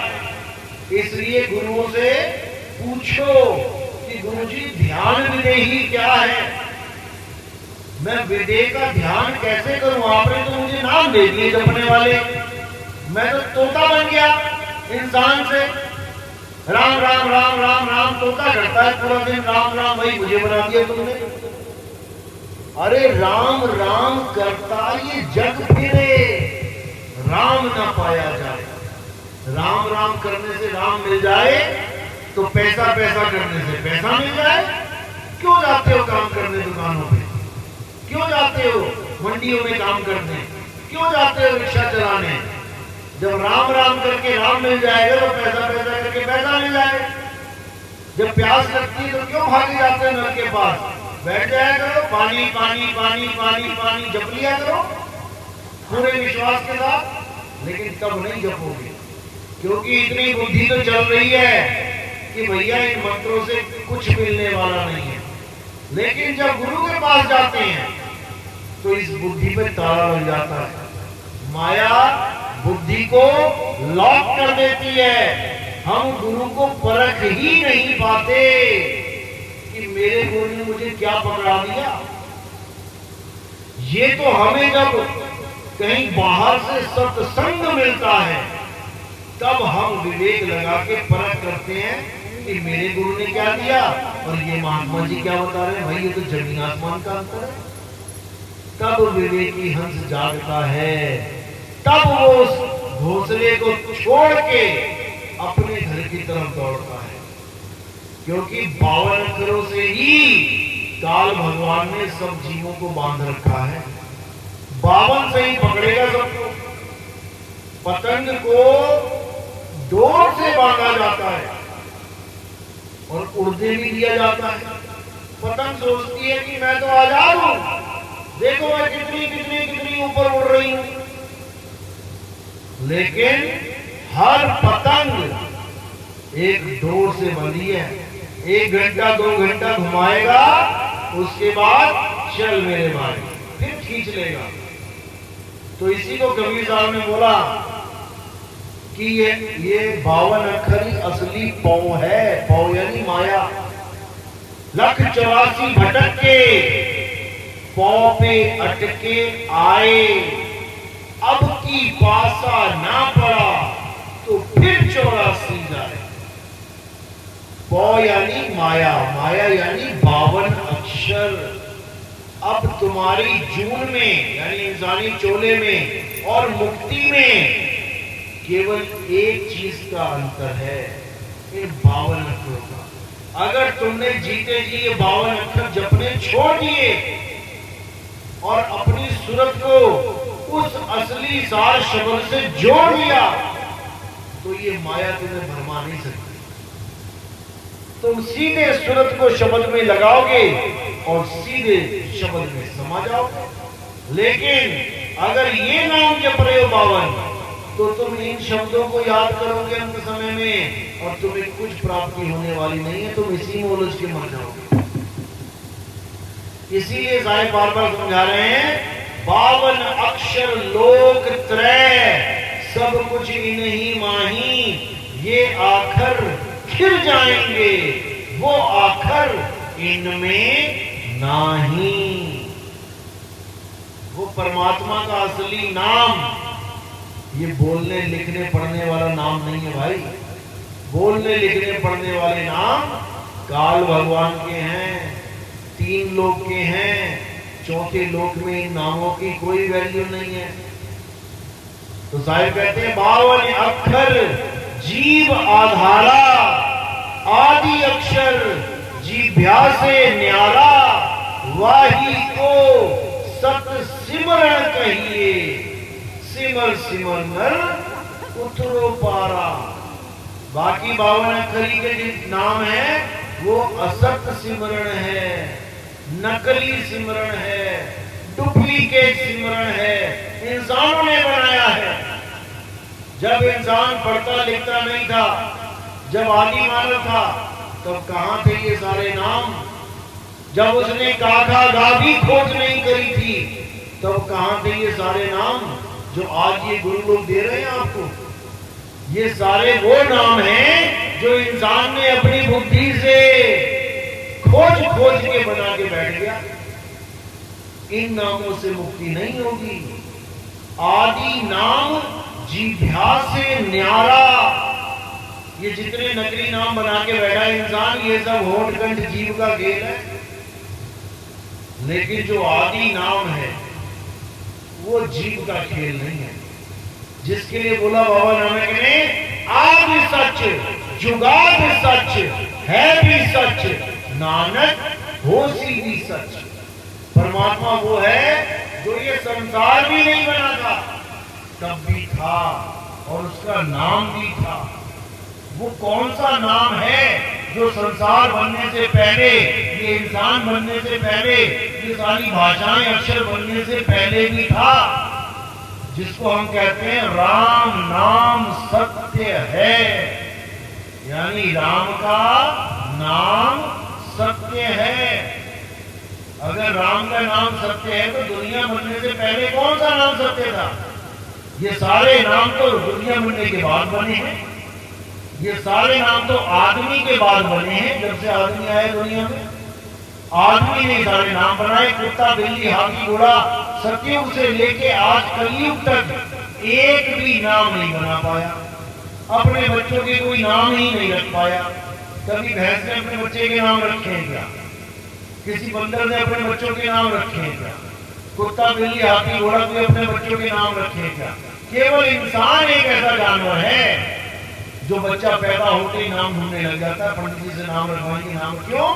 इसलिए गुरुओं से पूछो कि गुरुजी ध्यान विदेही क्या है? मैं विदेह का ध्यान कैसे करूं? आपने तो मुझे नाम दे दिए जपने वाले, मैं तो तोता बन गया इंसान से। राम राम राम राम राम तोता करता है पूरा दिन, राम राम वही मुझे बना दिया तुमने। अरे राम राम करता ये जग फिरे, राम ना पाया जाए। राम राम करने से राम मिल जाए तो पैसा पैसा करने से पैसा मिल जाए। क्यों जाते हो काम करने दुकानों पे? क्यों जाते हो मंडियों में काम करने? क्यों जाते हो रिक्शा चलाने? जब राम राम करके राम मिल जाएगा तो पैसा पैसा करके पैसा मिल जाएगा। जब प्यास लगती है तो क्यों भागे जाते हो नल के पास? बैठ जाया करो, पानी पानी पानी पानी पानी जप लिया करो पूरे विश्वास के साथ। लेकिन तब नहीं जपोगे, क्योंकि इतनी बुद्धि तो चल रही है कि भैया इन मंत्रों से कुछ मिलने वाला नहीं है। लेकिन जब गुरु के पास जाते हैं तो इस बुद्धि पे ताला लग जाता है। माया बुद्धि को लॉक कर देती है। हम गुरु को परख ही नहीं पाते कि मेरे गुरु ने मुझे क्या पकड़ा दिया। ये तो हमें जब कहीं बाहर से सत्संग मिलता है, तब हम विवेक लगा के परख करते हैं कि मेरे गुरु ने क्या दिया और ये महात्मा जी क्या बता रहे हैं। भाई ये तो जमीन आसमान का अंतर है। तब विवेकी हंस जागता है, तब वो उस घोंसले को छोड़ के अपने घर की तरफ दौड़ता है, क्योंकि 52 अक्षरों से ही काल भगवान ने सब जीवों को बांध रखा है। 52 से ही पकड़ेगा सबको। पतंग को डोर से बांधा जाता है और उड़ने भी दिया जाता है। पतंग सोचती है कि मैं तो आजाद हूं, देखो मैं कितनी कितनी कितनी ऊपर उड़ रही हूं। लेकिन हर पतंग एक डोर से बंधी है। 1 घंटा 2 घंटा घुमाएगा, उसके बाद चल मेरे भाई, फिर खींच लेगा। तो इसी को कबीर साहब ने बोला कि ये 52 अक्षर ही असली पौ है। पौ यानी माया। 1,84 भटक के पौ पे अटके आए, अब की पासा ना पड़ा तो फिर 84 जाए। पौ यानी माया, माया यानी 52 अक्षर। अब तुम्हारी जून में यानी इंसानी चोले में और मुक्ति में केवल एक चीज का अंतर है, इन 52 अक्षरों का। अगर तुमने जीते जी ये 52 अक्षर जपने छोड़ दिए और अपनी सूरत को उस असली सार शब्द से जोड़ लिया, तो ये माया तुम्हें भरमा नहीं सकती। तुम सीधे सूरत को शब्द में लगाओगे और सीधे शब्द में समा जाओगे। लेकिन अगर ये नाम जप रहे हो 52, तो तुम इन शब्दों को याद करोगे अंत समय में और तुम्हें कुछ प्राप्ति होने वाली नहीं है, तुम इसी में उलझ के मर जाओगे। इसीलिए साहिब बार बार समझा रहे हैं, 52 अक्षर लोक त्रय, सब कुछ इन्हीं माही, ये आखर खिर जाएंगे, वो आखर इनमें नाही। वो परमात्मा का असली नाम ये बोलने लिखने पढ़ने वाला नाम नहीं है भाई। बोलने लिखने पढ़ने वाले नाम काल भगवान के हैं, 3 लोक के हैं, 4थे लोक में इन नामों की कोई वैल्यू नहीं है। तो साहिब कहते हैं 52 अक्षर जीव आधारा, आदि अक्षर जीभ्या से न्यारा, वाही को सत सिमरण कहिए, सिमर सिमर नर उतरो पारा। बाकी 52 अक्षरी के जो नाम है वो असत सिमरण है, नकली सिमरण है, डुप्लीकेट सिमरण है, इंसानों ने बनाया है। जब इंसान पढ़ता लिखता नहीं था, जब आदि मानव था, तब कहां थे ये सारे नाम। जब उसने काका गा भी खोज नहीं करी थी, तब कहां थे ये सारे नाम जो आज ये गुरु लोग दे रहे हैं आपको। ये सारे वो नाम हैं जो इंसान ने अपनी बुद्धि से खोज खोज के बना के बैठ गया। इन नामों से मुक्ति नहीं होगी। आदि नाम जीभ्या से न्यारा, ये जितने नकली नाम बना के बैठा है इंसान, ये सब होठ कंठ जीव का खेल है। लेकिन जो आदि नाम है वो जीव का खेल नहीं है। जिसके लिए बोला बाबा नानक ने, आदि सच जुगाद सच है भी सच, नानक होसी भी सच। परमात्मा वो है जो ये संसार भी नहीं बना था तब भी था और उसका नाम भी था। वो कौन सा नाम है जो संसार बनने से पहले, ये इंसान बनने से पहले, ये सारी भाषाएं अक्षर बनने से पहले भी था, जिसको हम कहते हैं राम नाम सत्य है। यानी राम का नाम सत्य है। अगर राम का नाम सत्य है तो दुनिया बनने से पहले कौन सा नाम सत्य था? ये सारे नाम तो दुनिया बनने के बाद बने हैं। ये सारे नाम तो आदमी के बाद बने हैं, जब से आदमी आए दुनिया में। आदमी ने सारे नाम बनाए, कुत्ता, बिल्ली, हाथी, घोड़ा। सतयुग से लेके आज कलयुग तक एक भी नाम नहीं बना पाया। अपने बच्चों के कोई नाम ही नहीं रख पाया। कभी भैंस ने अपने बच्चे के नाम रखे हैं क्या? किसी बंदर ने अपने बच्चों के नाम रखे हैं क्या? कुत्ता, बिल्ली, हाथी, घोड़ा कोई अपने बच्चों के नाम रखे हैं क्या? केवल इंसान एक ऐसा जानवर है जो बच्चा पैदा होते ही नाम ढूंढने लग जाता है। पंडित जी से नाम रखवाएंगे, नाम क्यों?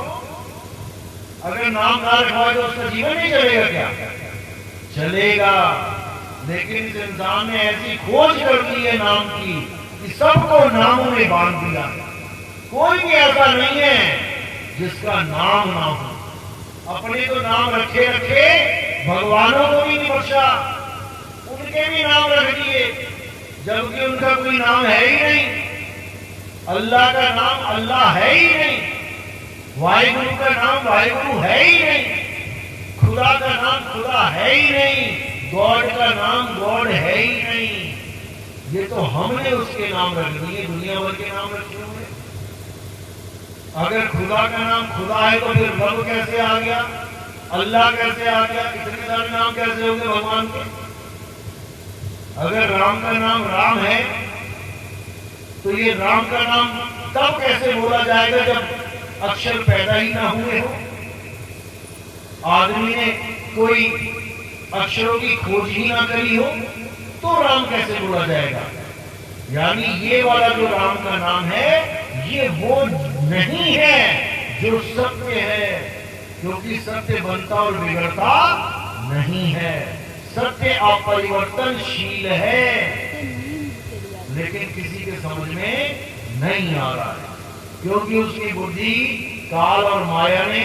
अगर नाम ना रखवाए तो उसका जीवन नहीं चलेगा क्या? चलेगा। लेकिन इस इंसान ने ऐसी खोज कर ली है नाम की कि सबको नामों में बांध दिया। कोई भी ऐसा नहीं है जिसका नाम ना हो। अपने तो नाम रखे रखे, भगवानों को भी नहीं बख्शा, उनके भी नाम रख दिए, जबकि उनका कोई नाम है ही नहीं। अल्लाह का नाम अल्लाह है ही नहीं, वाहिगुरु का नाम वाहिगुरु है ही नहीं, खुदा का नाम खुदा है ही नहीं, गॉड का नाम गॉड है ही नहीं। ये तो हमने उसके नाम रख दिए, दुनिया भर के नाम रखे हुए। अगर खुदा का नाम खुदा है तो फिर रब कैसे आ गया, अल्लाह कैसे आ गया, इतने सारे नाम कैसे हो गए भगवान के? अगर राम का नाम राम है तो ये राम का नाम तब कैसे बोला जाएगा जब अक्षर पैदा ही ना हुए हो? आदमी ने कोई अक्षरों की खोज ही ना करी हो तो राम कैसे बोला जाएगा? यानी ये वाला जो राम का नाम है ये वो नहीं है जो सत्य है, क्योंकि सत्य बनता और बिगड़ता नहीं है। सत्य अपरिवर्तनशील है, लेकिन किसी के समझ में नहीं आ रहा है, क्योंकि उसकी बुद्धि काल और माया ने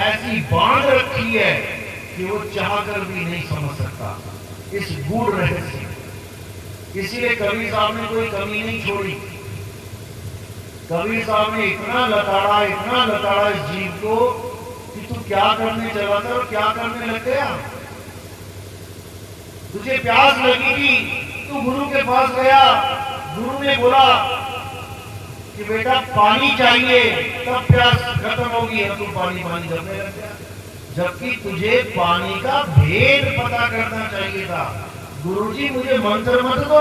ऐसी बांध रखी है कि वो चाहकर भी नहीं समझ सकता इस गूढ़ रहस्य। इसीलिए कबीर साहब ने कोई कमी नहीं छोड़ी। कबीर साहब ने इतना लताड़ा इस जीव को कि तू क्या करने चला था और क्या करने लग गया। तुझे प्यास लगी थी, तू गुरु के पास गया, गुरु ने बोला कि बेटा पानी चाहिए, तब प्यास खत्म होगी, अब तू पानी जमने लग गया। जबकि तुझे पानी का भेद पता करना चाहिए था। गुरुजी मुझे मंत्र मत दो,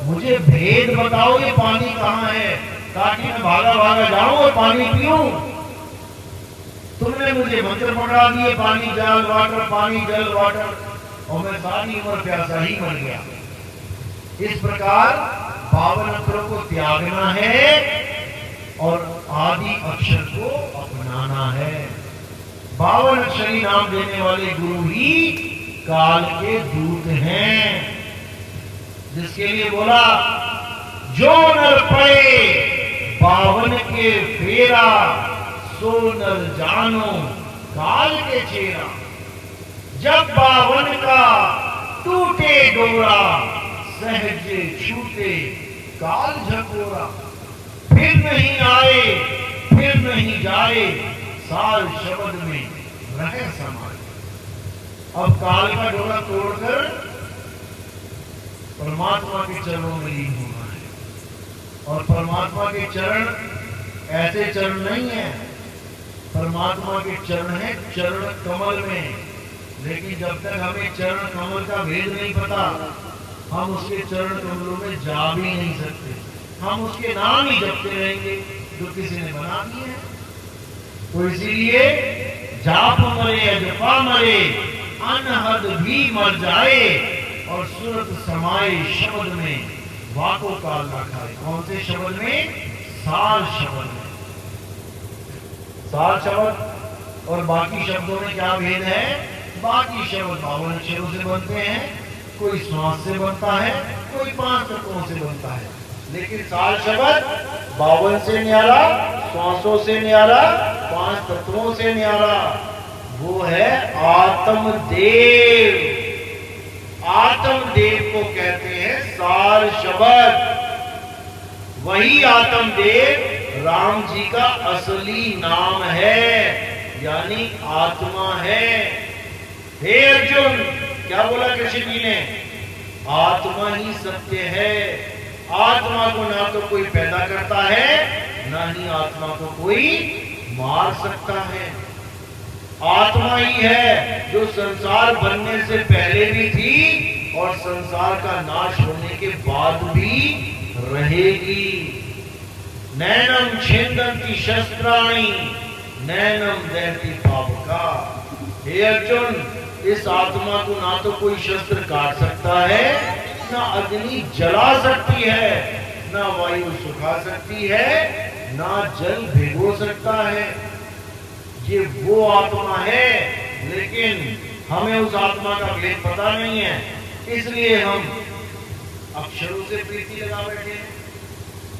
मुझे भेद बताओ ये पानी कहाँ है, ताकि मैं भागा जाऊं और पानी पीऊं। तुमने मुझे मंत्र पढ़ा दिए, पानी जल वाटर, पानी जल वाटर, और मैं सारी उम्र प्यासा ही मर गया। इस प्रकार 52 अक्षरों को त्यागना है और आदि अक्षर को अपनाना है। 52 अक्षरी नाम देने वाले गुरु ही काल के दूत हैं, जिसके लिए बोला जो नर पड़े 52 के फेरा, सो नर जानो काल के चेरा। जब 52 का टूटे डोरा, सहजे छूटे काल झकोरा। फिर नहीं आए फिर नहीं जाए, साल शब्द में रहे समाए। अब काल का डोरा तोड़कर परमात्मा के चरणों में लीन होना है। और परमात्मा के चरण ऐसे चरण नहीं है, परमात्मा के चरण है चरण कमल में। लेकिन जब तक हमें चरण कमल का भेद नहीं पता, हम उसके चरण कमलों में जा भी नहीं सकते। हम उसके नाम ही जपते रहेंगे जो किसी ने बना दिए हैं। तो इसीलिए जाप मरे जपा मरे, अनहद भी मर जाए, और सूरत समाए शब्द में, वाको काल ना खाए। कौन से शब्द में? साल शब्द में। साल शब्द और बाकी शब्दों में क्या भेद है? बाकी शब्द 52 अक्षरों से बनते हैं, कोई श्वास से बनता है, कोई 5 तत्वों से बनता है। लेकिन साल शब्द 52 से न्यारा, श्वासों से न्यारा, 5 तत्वों से न्यारा। वो है आत्मदेव। आत्मदेव को कहते हैं साल शब्द। वही आत्मदेव राम जी का असली नाम है, यानी आत्मा है। हे अर्जुन, क्या बोला कृष्ण जी ने? आत्मा ही सत्य है। आत्मा को ना तो कोई पैदा करता है, ना ही आत्मा को कोई मार सकता है। आत्मा ही है जो संसार बनने से पहले भी थी और संसार का नाश होने के बाद भी रहेगी। नैनम छिंदन्ति शस्त्राणि नैनम दहति पावका। हे अर्जुन, इस आत्मा को ना तो कोई शस्त्र काट सकता है, ना अग्नि जला सकती है, ना वायु सुखा सकती है, ना जल भिगो सकता है। ये वो आत्मा है, लेकिन हमें उस आत्मा का भेद पता नहीं है, इसलिए हम अक्षरों से प्रीति लगा बैठे हैं।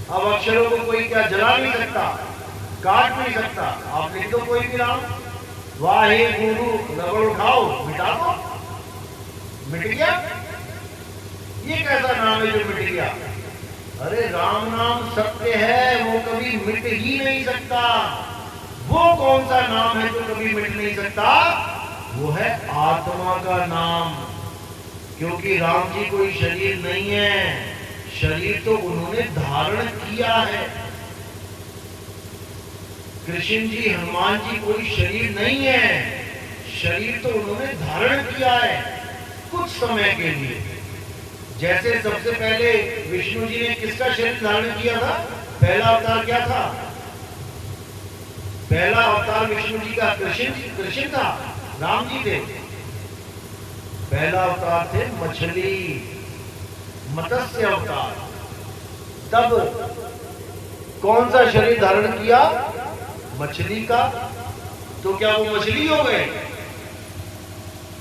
अब अक्षरों को कोई क्या जला नहीं सकता, काट नहीं सकता। आप लिख दो कोई भी नाम, वाहे गुरु, रबड़ उठाओ, मिटा दो, मिट गया। ये कैसा नाम है जो मिट गया? अरे राम नाम सत्य है, वो कभी मिट ही नहीं सकता। वो कौन सा नाम है जो कभी मिट नहीं सकता? वो है आत्मा का नाम। क्योंकि राम जी कोई शरीर नहीं है, शरीर तो उन्होंने धारण किया है। कृष्ण जी, हनुमान जी कोई शरीर नहीं है, शरीर तो उन्होंने धारण किया है कुछ समय के लिए। जैसे सबसे पहले विष्णु जी ने किसका शरीर धारण किया था? पहला अवतार क्या था? पहला अवतार विष्णु जी का कृष्ण था, राम जी थे। पहला अवतार थे मछली, मत्स्य अवतार। तब कौन सा शरीर धारण किया? मछली का। तो क्या वो मछली हो गए?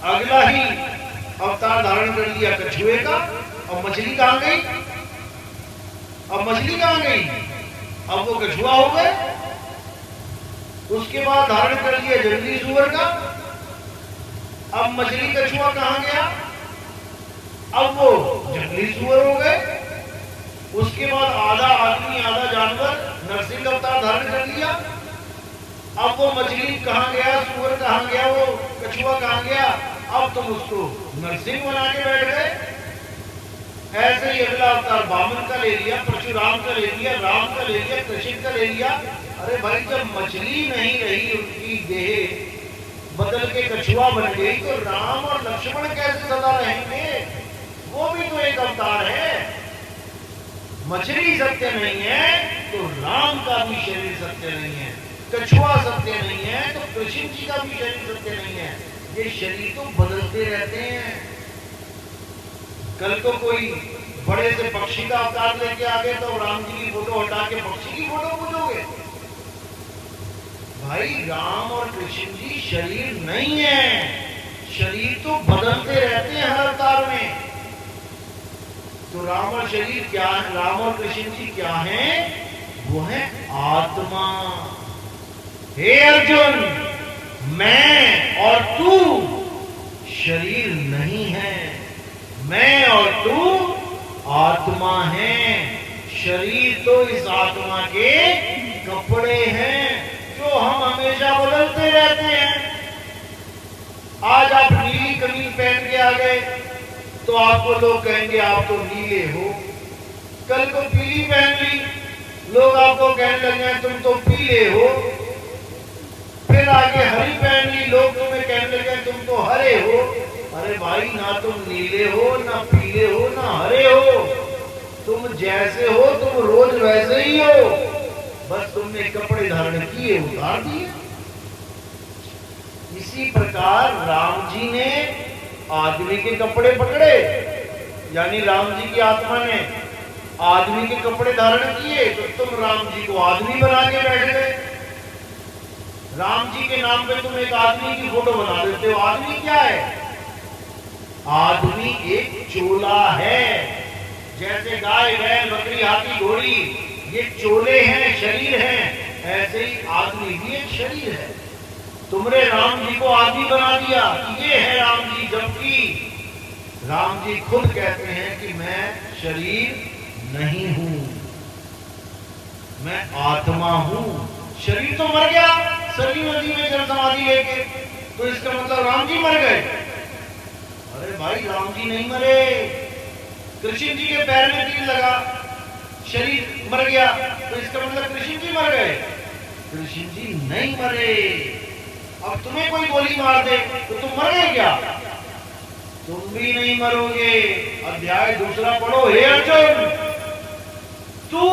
अगला ही अवतार धारण कर लिया कछुए का। अब मछली कहां गई? अब मछली कहां गई? अब वो कछुआ हो गए। उसके बाद धारण कर लिया जंगली सुअर का। अब मछली कछुआ कहां गया? अब वो जंगली सुअर हो गए। उसके बाद आधा आदमी आधा जानवर नरसिंह अवतार धारण कर लिया। अब वो मछली कहां गया, सुअर कहां गया, वो कछुआ कहां गया? अब तुम उसको नरसिंह बना के बैठ गए। ऐसे ही अगला अवतार वामन का ले लिया, परशुराम का ले लिया, राम का ले लिया, कृष्ण का ले लिया। अरे भाई, जब मछली नहीं रही, उनकी देह बदल के कछुआ बन गई, तो राम और लक्ष्मण कैसे सदा रहेंगे? वो भी तो एक अवतार है। मछली सत्य नहीं है तो राम का भी शरीर सत्य नहीं है, कछुआ सत्य नहीं है तो कृष्ण जी का भी शरीर सत्य नहीं है। ये शरीर तो बदलते रहते हैं। कल को कोई बड़े से पक्षी का अवतार लेके आ गए तो राम जी की फोटो हटा के पक्षी की फोटो पूजोगे? भाई, राम और कृष्ण जी शरीर नहीं है, शरीर तो बदलते रहते हैं हर अवतार में। तो राम और शरीर क्या है? राम और कृष्ण जी क्या हैं? वो है आत्मा। हे अर्जुन, मैं और तू शरीर नहीं है, मैं और तू आत्मा है। शरीर तो इस आत्मा के कपड़े हैं जो हम हमेशा बदलते रहते हैं। आज आप नीली कमीज पहन के आ गए तो आपको लोग कहेंगे आप तो नीले हो। कल को पीली पहन ली, लोग आपको कहने लगे तुम तो पीले हो। फिर आगे हरी पहन ली, लोग तुम्हें कहने लगे तुम तो हरे हो। अरे भाई, ना तुम नीले हो, ना पीले हो, ना हरे हो। तुम जैसे हो, तुम रोज वैसे ही हो, बस तुमने कपड़े धारण किए, उतार दिए। इसी प्रकार राम जी ने आदमी के कपड़े पकड़े, यानी राम जी की आत्मा ने आदमी के कपड़े धारण किए, तो तुम राम जी को आदमी बना के बैठ गए। राम जी के नाम पे तुम एक आदमी की फोटो बना देते हो। आदमी क्या है? आदमी एक चोला है। जैसे गाय, बैल, बकरी, हाथी, घोड़ी ये चोले हैं, शरीर हैं, ऐसे ही आदमी भी एक शरीर है। तुमने राम जी को आदमी बना दिया, ये है राम जी, जबकि राम जी खुद कहते हैं कि मैं शरीर नहीं हूं, मैं आत्मा हूं। शरीर तो मर गया सरयू नदी में जल समाधि लेके, तो इसका मतलब राम जी मर गए? अरे भाई, राम जी नहीं मरे। कृष्ण जी के पैर में तीर लगा, शरीर मर गया, तो इसका मतलब कृष्ण जी मर गए? कृष्ण जी नहीं मरे। अब तुम्हें कोई गोली मार दे तो तुम मर गए क्या? तुम भी नहीं मरोगे। अध्याय दूसरा पढ़ो। हे अर्जुन, तू,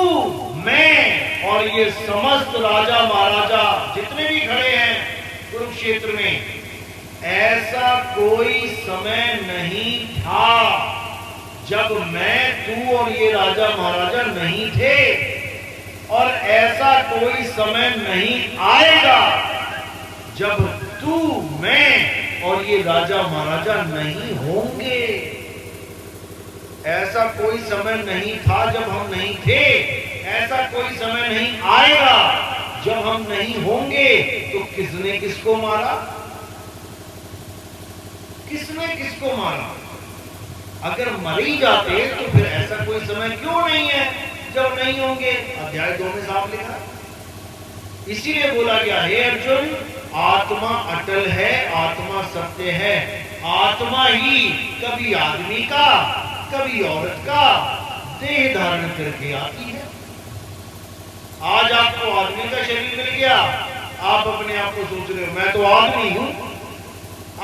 मैं और ये समस्त राजा महाराजा जितने भी खड़े हैं कुरुक्षेत्र में, ऐसा कोई समय नहीं था जब मैं, तू और ये राजा महाराजा नहीं थे, और ऐसा कोई समय नहीं आएगा जब तू, मैं और ये राजा महाराजा नहीं होंगे। ऐसा कोई समय नहीं था जब हम नहीं थे, ऐसा कोई समय नहीं आएगा जब हम नहीं होंगे। तो किसने किसको मारा? किसने किसको मारा? अगर मर ही जाते तो फिर ऐसा कोई समय क्यों नहीं है जब नहीं होंगे? अध्याय 2 में साफ लिखा। इसीलिए बोला गया, हे अर्जुन, आत्मा अटल है, आत्मा सत्य है। आत्मा ही कभी आदमी का, कभी औरत का देह धारण करके आती है। आज आपको आदमी का शरीर मिल गया, आप अपने आप को सोच रहे हो मैं तो आदमी हूं।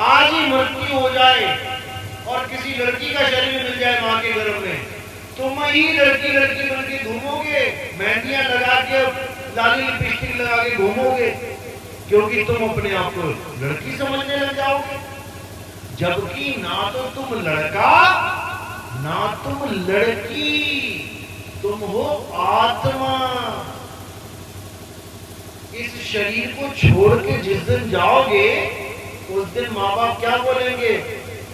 आज ही मृत्यु हो जाए और किसी लड़की का शरीर मिल जाए मां के गर्भ में, तुम ही लड़की लड़की बन के घूमोगे, मेहंदियां लगा के, लाली लिपस्टिक लगा के घूमोगे, क्योंकि तुम अपने आप को लड़की समझने लग जाओगे। जबकि ना तो तुम लड़का, ना तुम लड़की, तुम हो आत्मा। इस शरीर को छोड़ के जिस दिन जाओगे, उस दिन माँ बाप क्या बोलेंगे?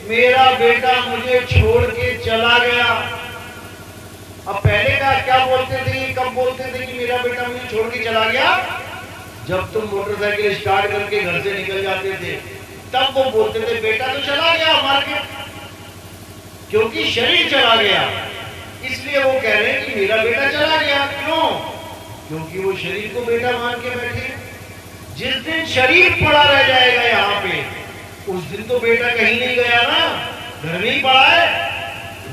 मेरा बेटा मुझे छोड़ के चला गया। अब पहले का क्या बोलते थे, कब बोलते थे कि मेरा बेटा मुझे छोड़ के चला गया? जब तुम मोटरसाइकिल स्टार्ट करके घर से निकल जाते थे, तब वो बोलते थे बेटा तो चला गया मार्केट, क्योंकि शरीर चला गया। इसलिए वो कह रहे हैं कि मेरा बेटा चला गया। क्यों? क्योंकि वो शरीर को बेटा मान के बैठे। जिस दिन शरीर पड़ा रह जाएगा यहाँ पे, उस दिन तो बेटा कहीं नहीं गया ना, घर में ही पड़ा है।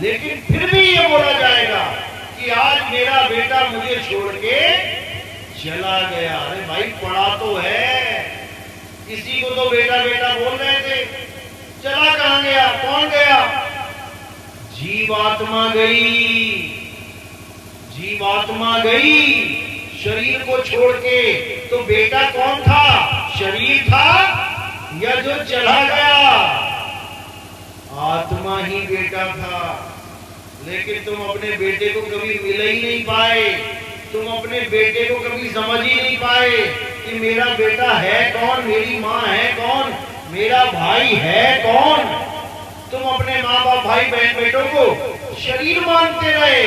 लेकिन फिर भी ये बोला जाएगा कि आज मेरा बेटा मुझे छोड़ के चला गया। अरे भाई पड़ा तो है, किसी को तो बेटा बेटा बोल रहे थे, चला कहां गया? कौन गया? जीवात्मा गई। जीवात्मा गई शरीर को छोड़ के। तो बेटा कौन था? शरीर था या जो चला गया? आत्मा ही बेटा था। लेकिन तुम अपने बेटे को कभी मिल ही नहीं पाए, तुम अपने बेटे को कभी समझ ही नहीं पाए कि मेरा बेटा है कौन, मेरी माँ है कौन, मेरा भाई है कौन। तुम अपने माँ बाप, भाई बहन, बेटों को शरीर मानते रहे,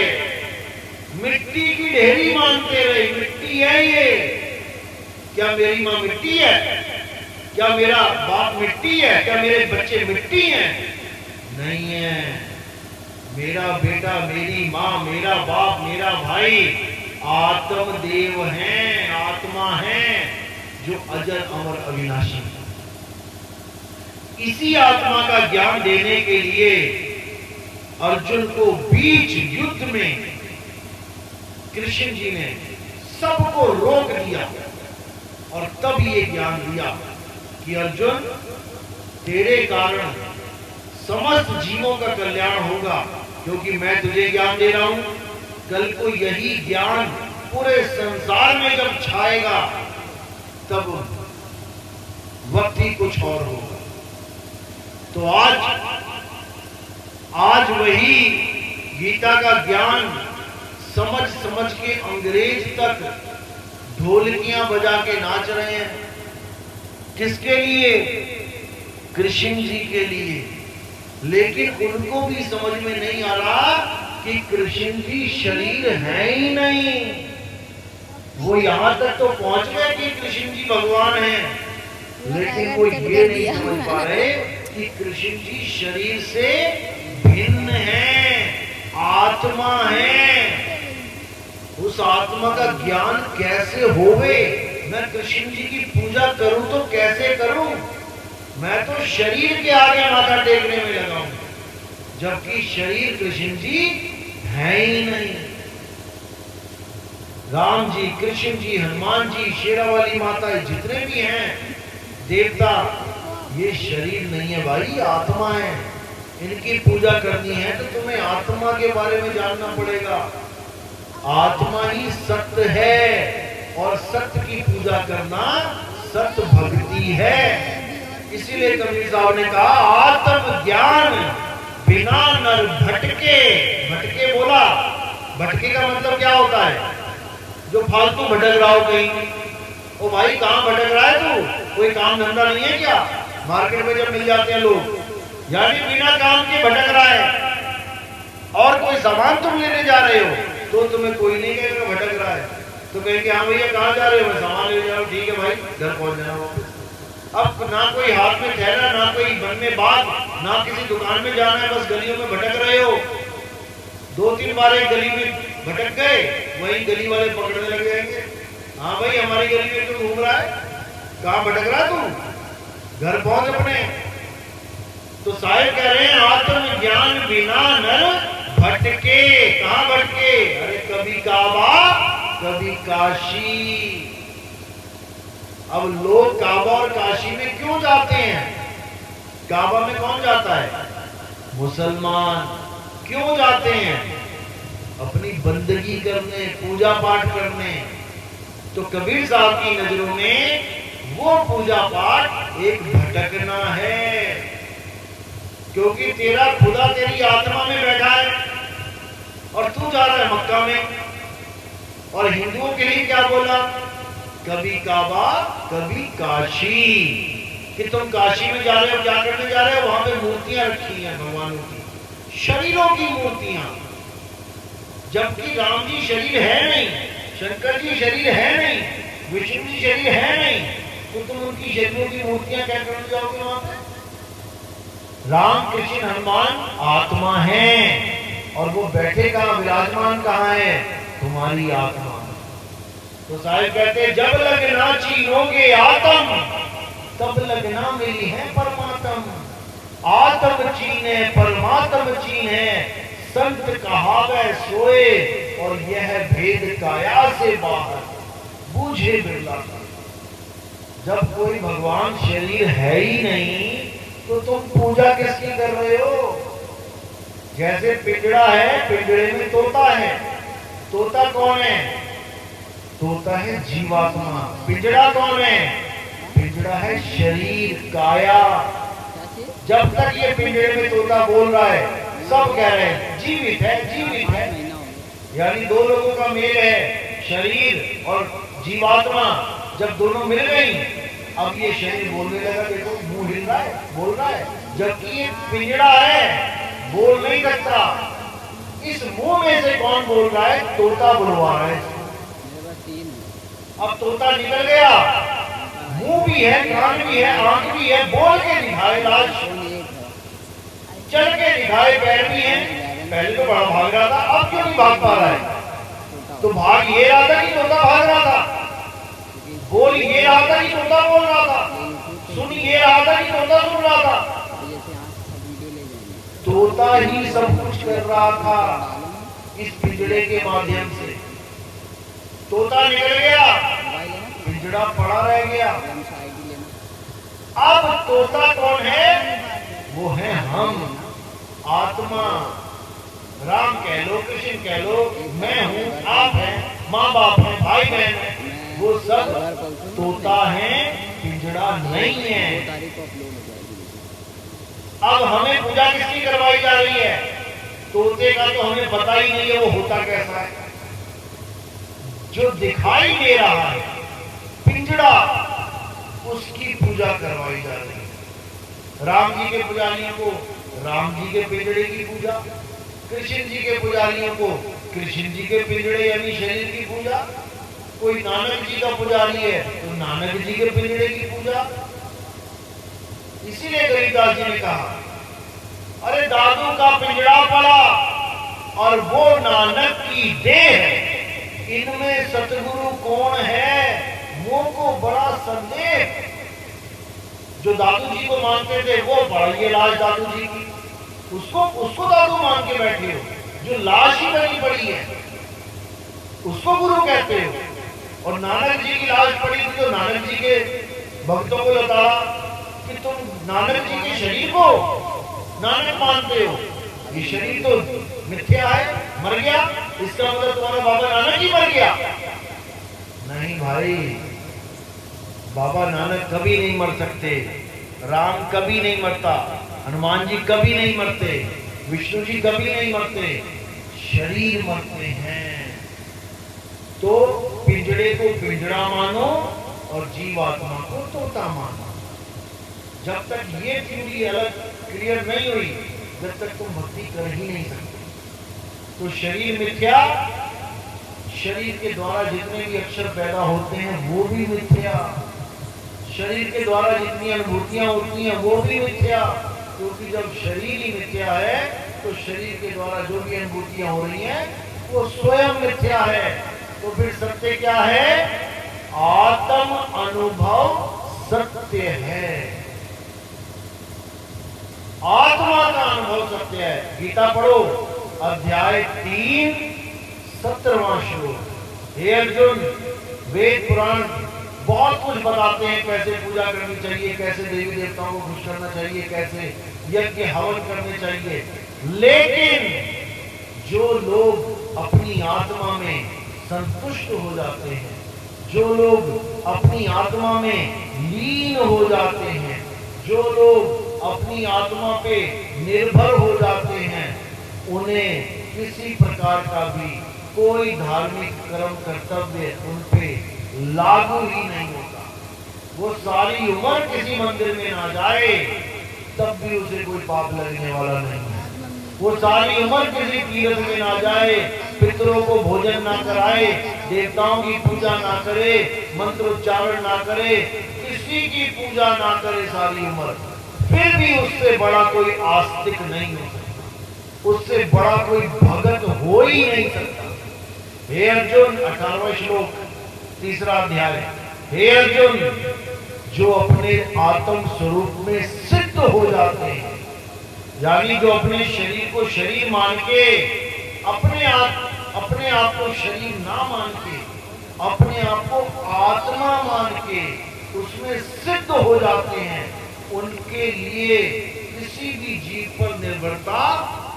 मिट्टी की ढेरी मानते रहे। मिट्टी है ये। क्या मेरी माँ मिट्टी है? क्या मेरा बाप मिट्टी है? क्या मेरे बच्चे मिट्टी हैं? नहीं है। मेरा बेटा, मेरी माँ, मेरा बाप, मेरा भाई आत्मदेव हैं, आत्मा हैं, जो अजर अमर अविनाशी। इसी आत्मा का ज्ञान देने के लिए अर्जुन को बीच युद्ध में कृष्ण जी ने सबको रोक दिया और तब ये ज्ञान दिया कि अर्जुन, तेरे कारण समस्त जीवों का कल्याण होगा, क्योंकि मैं तुझे ज्ञान दे रहा हूं। कल को यही ज्ञान पूरे संसार में जब छाएगा, तब वक्त ही कुछ और होगा। तो आज वही गीता का ज्ञान समझ समझ के अंग्रेज तक ढोलकियां बजा के नाच रहे हैं। किसके लिए? कृष्ण जी के लिए। लेकिन उनको भी समझ में नहीं आ रहा कि कृष्ण जी शरीर है ही नहीं। वो यहां तक तो पहुंच गए कि कृष्ण जी भगवान हैं, लेकिन वो ये नहीं समझ पा रहे कि कृष्ण जी शरीर से भिन्न है, आत्मा है। उस आत्मा का ज्ञान कैसे होवे? मैं कृष्ण जी की पूजा करूं तो कैसे करूं? मैं तो शरीर के आगे माथा टेकने में लगा हूं, जबकि शरीर कृष्ण जी है ही नहीं। राम जी, कृष्ण जी, हनुमान जी, शेरावाली माता, जितने भी हैं, देवता ये शरीर नहीं है भाई, आत्मा है, इनकी पूजा करनी है तो तुम्हें आत्मा के बारे में जानना पड़ेगा। आत्मा ही सत्य है और सत्य की पूजा करना सत्य भक्ति है। इसीलिए कबीर साहब ने कहा आत्म ज्ञान बिना नर भटके। भटके बोला, भटके का मतलब क्या होता है? जो फालतू भटक रहा हो कहीं। ओ भाई कहां भटक रहा है तू? कोई काम धंधा नहीं है क्या? मार्केट में जब मिल जाते हैं लोग, यानी बिना काम के भटक रहा है। और कोई सामान तुम लेने जा रहे हो तो तुम्हें कोई नहीं कहेगा भटक रहा है, तो कहेंगे हाँ भैया कहाँ जा रहे हो? मैं सामान ले जा रहा हूँ। ठीक है भाई, घर पहुंच जाना वापस। अब ना कोई हाथ में थैला, ना कोई मन में बात, ना किसी दुकान में जाना है, बस गलियों में भटक रहे हो। 2-3 बार एक गली में भटक गए, वही गली वाले पकड़ने लग जाएंगे। हाँ भाई हमारी गली में क्यों घूम रहा है? कहाँ भटक रहा है तू? घर पहुंच अपने। तो साहिब कह रहे हैं आत्म ज्ञान बिना नर भटके। कहाँ भटके? अरे कभी काबा कभी काशी। अब लोग काबा और काशी में क्यों जाते हैं? काबा में कौन जाता है? मुसलमान। क्यों जाते हैं? अपनी बंदगी करने, पूजा पाठ करने। तो कबीर साहब की नजरों में वो पूजा पाठ एक भटकना है, क्योंकि तेरा खुदा तेरी आत्मा में बैठा है और तू जा रहा है मक्का में। और हिंदुओं के लिए क्या बोला? कभी काबा कभी काशी, कि तुम काशी में जा रहे हो, क्या करने जा रहे हो? वहां पे मूर्तियां रखी हैं भगवानों की, शरीरों की मूर्तियां। जबकि राम जी शरीर है नहीं, शंकर जी शरीर है नहीं, विष्णु जी शरीर है नहीं, तो तुम उनकी शरीरों की मूर्तियां क्या करने जाओगे वहां पे? राम कृष्ण हनुमान आत्मा है और वो बैठे कहां, विराजमान कहां है? तुम्हारी आत्मा। तो साहिब कहते जब लगना चीनोगे आत्म तब लगना मिली है परमात्म। आत्म चीने परमात्म चीने, संत कहावे सोए और यह भेद काया से बाहर बूझे बिरला। जब कोई भगवान शरीर है ही नहीं तो तुम पूजा किसकी कर रहे हो? जैसे पिंजड़ा है, पिंजड़े में तोता है। तोता कौन है? तोता है जीवात्मा। पिंजड़ा कौन है? पिंजड़ा है शरीर, काया। जब तक ये पिंजड़े में तोता बोल रहा है, सब कह रहे हैं जीवित है, जीवित है। यानी दो लोगों का मेल है, शरीर और जीवात्मा। जब दोनों मिल गई, अब ये शरीर बोलने लगा, देखो मुंह हिल रहा है, बोल रहा है, जबकि ये पिंजड़ा है, बोल नहीं सकता। इस मुंह में से कौन बोल रहा है? तोता बुलवा रहा है। अब तोता निकल गया, मुंह भी है, कान भी है, आंख भी है, बोल के दिखाए, लाश चल के दिखाए, पैर भी है। पहले तो बड़ा भाग रहा था, अब क्यों नहीं भाग पा रहा है? तो भाग ये रहा था कि तोता भाग रहा था? बोल ये रहा था कि तोता बोल रहा था? सुन ये रहा था कि तोता सुन रहा था? तोता ही सब कुछ कर रहा था इस पिंजड़े के माध्यम से। तोता निकल गया, पिंजड़ा पड़ा रह गया। अब तोता कौन है? वो है हम, आत्मा। राम कह लो, कृष्ण कह लो, मैं हूं, आप हैं, माँ बाप हैं, भाई बहन हैं, वो सब तोता है, पिंजड़ा नहीं है। अब हमें पूजा किसकी करवाई जा रही है? तोते का तो हमें पता ही नहीं है वो होता कैसा है। जो दिखाई दे रहा है पिंजड़ा, उसकी पूजा करवाई जा रही है। राम जी के पुजारियों को राम जी के पिंजड़े की पूजा, कृष्ण जी के पुजारियों को कृष्ण जी के पिंजड़े यानी शरीर की पूजा। कोई नानक जी का पुजारी है तो नानक जी के पिंजड़े की पूजा। इसीलिए गरीबदास जी ने कहा, अरे दादू का पिंजड़ा पड़ा और वो नानक की देह है, इनमें सतगुरु कौन है? मुंह को बड़ा संदेह। जो दादू जी को मानते थे वो बड़ी लाश दादू जी की, उसको दादू मान के बैठे हो। जो लाश ही बनी पड़ी है उसको गुरु कहते हो। और नानक जी की लाश पड़ी थी तो नानक जी के भक्तों को लताड़ा कि तुम नानक जी के शरीर को नानक मानते हो, ये शरीर तो मिथ्या है, मर गया, इसका मतलब तुम्हारा बाबा नानक ही मर गया। नहीं भाई, बाबा नानक कभी नहीं मर सकते, राम कभी नहीं मरता, हनुमान जी कभी नहीं मरते, विष्णु जी कभी नहीं मरते, शरीर मरते हैं। तो पिंजड़े को पिंजड़ा मानो और जीवात्मा को तोता मानो। जब तक ये थ्योरी अलग क्लियर नहीं हुई, जब तक तुम भक्ति कर ही नहीं सकते। तो शरीर मिथ्या, शरीर के द्वारा जितने भी अक्षर पैदा होते हैं वो भी मिथ्या, शरीर के द्वारा जितनी अनुभूतियां होती हैं वो भी मिथ्या, क्योंकि जब शरीर ही मिथ्या है तो शरीर के द्वारा जो भी अनुभूतियां हो रही हैं वो स्वयं मिथ्या है। तो फिर सत्य क्या है? आत्म अनुभव सत्य है, आत्मा का अनुभव सत्य है। गीता पढ़ो, अध्याय 3 17वां श्लोक। हे अर्जुन, वेद पुराण बहुत कुछ बताते हैं, कैसे पूजा करनी चाहिए, कैसे देवी देवताओं को खुश करना चाहिए, कैसे यज्ञ हवन करने चाहिए, लेकिन जो लोग अपनी आत्मा में संतुष्ट हो जाते हैं, जो लोग अपनी आत्मा में लीन हो जाते हैं, जो लोग अपनी आत्मा पे निर्भर हो जाते हैं, उन्हें किसी प्रकार का भी कोई धार्मिक कर्म कर्तव्य उन पे लागू ही नहीं होता। वो सारी उम्र किसी मंदिर में ना जाए तब भी उसे कोई पाप लगने वाला नहीं है। वो सारी उम्र किसी तीर्थ में ना जाए, पितरों को भोजन ना कराए, देवताओं की पूजा ना करे, मंत्रोच्चारण ना करे, किसी की पूजा ना करे सारी उम्र, फिर भी उससे बड़ा कोई आस्तिक नहीं हो सकता, उससे बड़ा कोई भगत हो ही नहीं सकता। हे अर्जुन, 18वां श्लोक 3रा अध्याय। हे अर्जुन, जो अपने आत्म स्वरूप में सिद्ध हो जाते हैं, यानी जो अपने शरीर को शरीर मान के, अपने आप को शरीर ना मान के, अपने आप को आत्मा मान के उसमें सिद्ध हो जाते हैं, उनके लिए किसी भी जीव पर निर्भरता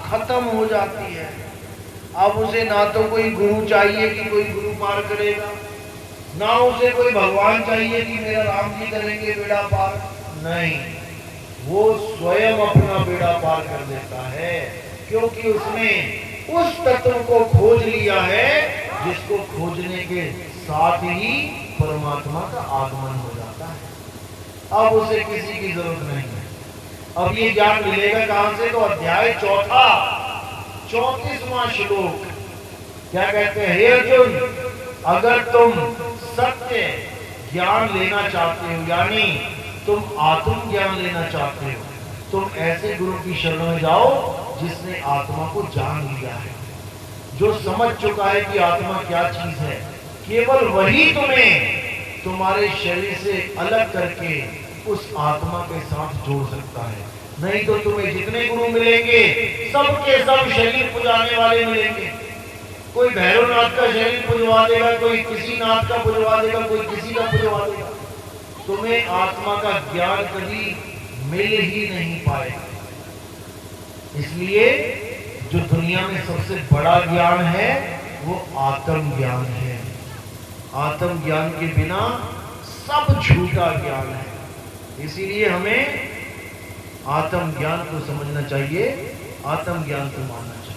खत्म हो जाती है। अब उसे ना तो कोई गुरु चाहिए कि कोई गुरु पार करेगा, ना उसे कोई भगवान चाहिए कि मेरा राम जी करेंगे बेड़ा पार, नहीं, वो स्वयं अपना बेड़ा पार कर देता है, क्योंकि उसने उस तत्व को खोज लिया है जिसको खोजने के साथ ही परमात्मा का आगमन हो जाता है। अब उसे किसी की जरूरत नहीं है। अब ये ज्ञान मिलेगा कहां से? तो अध्याय 4 34वां श्लोक क्या कहते हैं? हे अर्जुन, अगर तुम सत्य ज्ञान लेना चाहते हो, यानी तुम आत्म ज्ञान लेना चाहते हो, तुम ऐसे गुरु की शरण में जाओ जिसने आत्मा को जान लिया है, जो समझ चुका है कि आत्मा क्या चीज है। केवल वही तुम्हें तुम्हारे शरीर से अलग करके उस आत्मा के साथ जोड़ सकता है। नहीं तो तुम्हें जितने गुरु मिलेंगे सबके सब शरीर पुजाने वाले मिलेंगे। कोई भैरवनाथ का शरीर पुजवा देगा, कोई किसी नाथ का पुजवा देगा, कोई किसी का पुजवा देगा। तुम्हें आत्मा का ज्ञान कभी मिल ही नहीं पाएगा। इसलिए जो दुनिया में सबसे बड़ा ज्ञान है वो आत्म ज्ञान है। आत्म ज्ञान के बिना सब झूठा ज्ञान है। इसीलिए हमें आत्म ज्ञान को समझना चाहिए, आत्म ज्ञान को मानना चाहिए।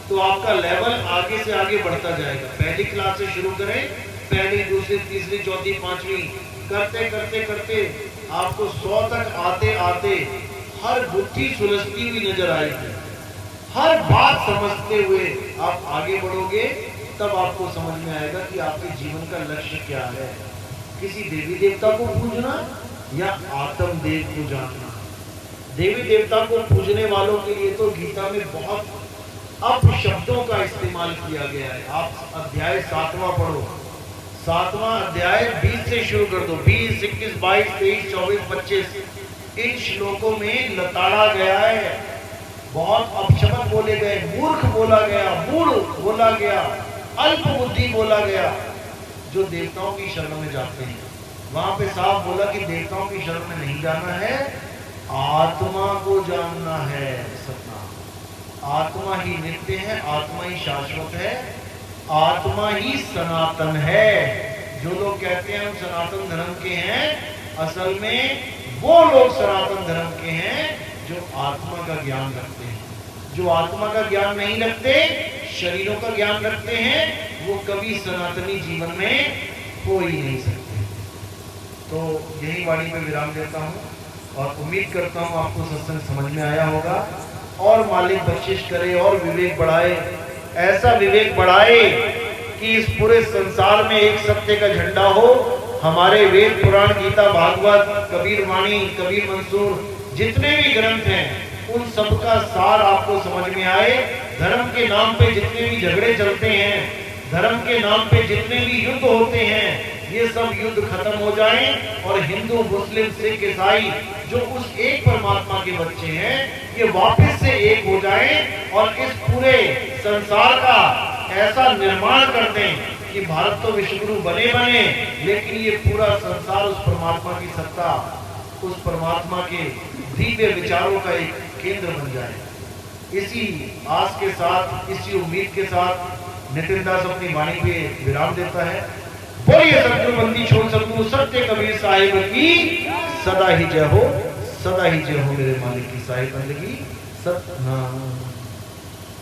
तो आपका लेवल आगे से आगे बढ़ता जाएगा। पहली क्लास से शुरू करें, पहली, दूसरी, तीसरी, चौथी, पांचवी करते करते करते आपको 100 तक आते आते हर बुद्धि सुलझती हुई नजर आएगी। हर बात समझते हुए आप आगे बढ़ोगे, तब आपको समझ में आएगा कि आपके जीवन का लक्ष्य क्या है। किसी देवी देवता को पूजना या आत्म देव को जानना। देवी देवता को पूजने वालों के लिए तो गीता में बहुत अपशब्दों का इस्तेमाल किया गया है। आप अध्याय 7वां पढ़ो, 7वां अध्याय 20 से शुरू कर दो। 20, 21, 22, 23, 24, 25 इन श्लोकों में लताड़ा गया है। बहुत अपशब्द बोले गए, मूर्ख बोला गया, मूढ़ बोला गया, अल्प बुद्धि बोला गया जो देवताओं की शरण में जाते हैं। वहां पे साफ बोला कि देवताओं की शरण में नहीं जाना है, आत्मा को जानना है। सपना आत्मा ही नित्य है, आत्मा ही शाश्वत है, आत्मा ही सनातन है। जो लोग कहते हैं हम सनातन धर्म के हैं, असल में वो लोग सनातन धर्म के हैं जो आत्मा का ज्ञान रखते हैं। जो आत्मा का ज्ञान नहीं रखते, शरीरों का ज्ञान रखते हैं, वो कभी सनातनी जीवन में हो ही नहीं सकते। तो यही वाणी में विराम देता हूं और उम्मीद करता हूं आपको सत्संग समझ में आया होगा। और मालिक बख्शिश करे और विवेक बढ़ाए, ऐसा विवेक बढ़ाए कि इस पूरे संसार में एक सत्य का झंडा हो। हमारे वेद पुराण गीता भागवत कबीर वाणी कबीर मंसूर जितने भी ग्रंथ हैं उन सब का सार आपको समझ में आए। धर्म के नाम पे जितने भी झगड़े चलते हैं, धर्म के नाम पे जितने भी युद्ध होते हैं, ये सब युद्ध खत्म हो जाएं और हिंदू मुस्लिम सिख ईसाई जो उस एक परमात्मा के बच्चे हैं ये वापस से एक हो जाएं और इस पूरे संसार का ऐसा निर्माण कर दें कि भारत तो विश्वगुरु बने लेकिन ये पूरा संसार उस परमात्मा की सत्ता, उस परमात्मा के दिव्य विचारों का एक केंद्र बन जाए। इसी आस के साथ, इसी उम्मीद के साथ नितिन दास अपनी वाणी पे विराम देता है। बोलिए सतगुरु बंदी छोड़ सतगुरु सत्य कबीर साहिब की सदा ही जय हो, सदा ही जय हो मेरे मालिक की साहिब बंदगी सत।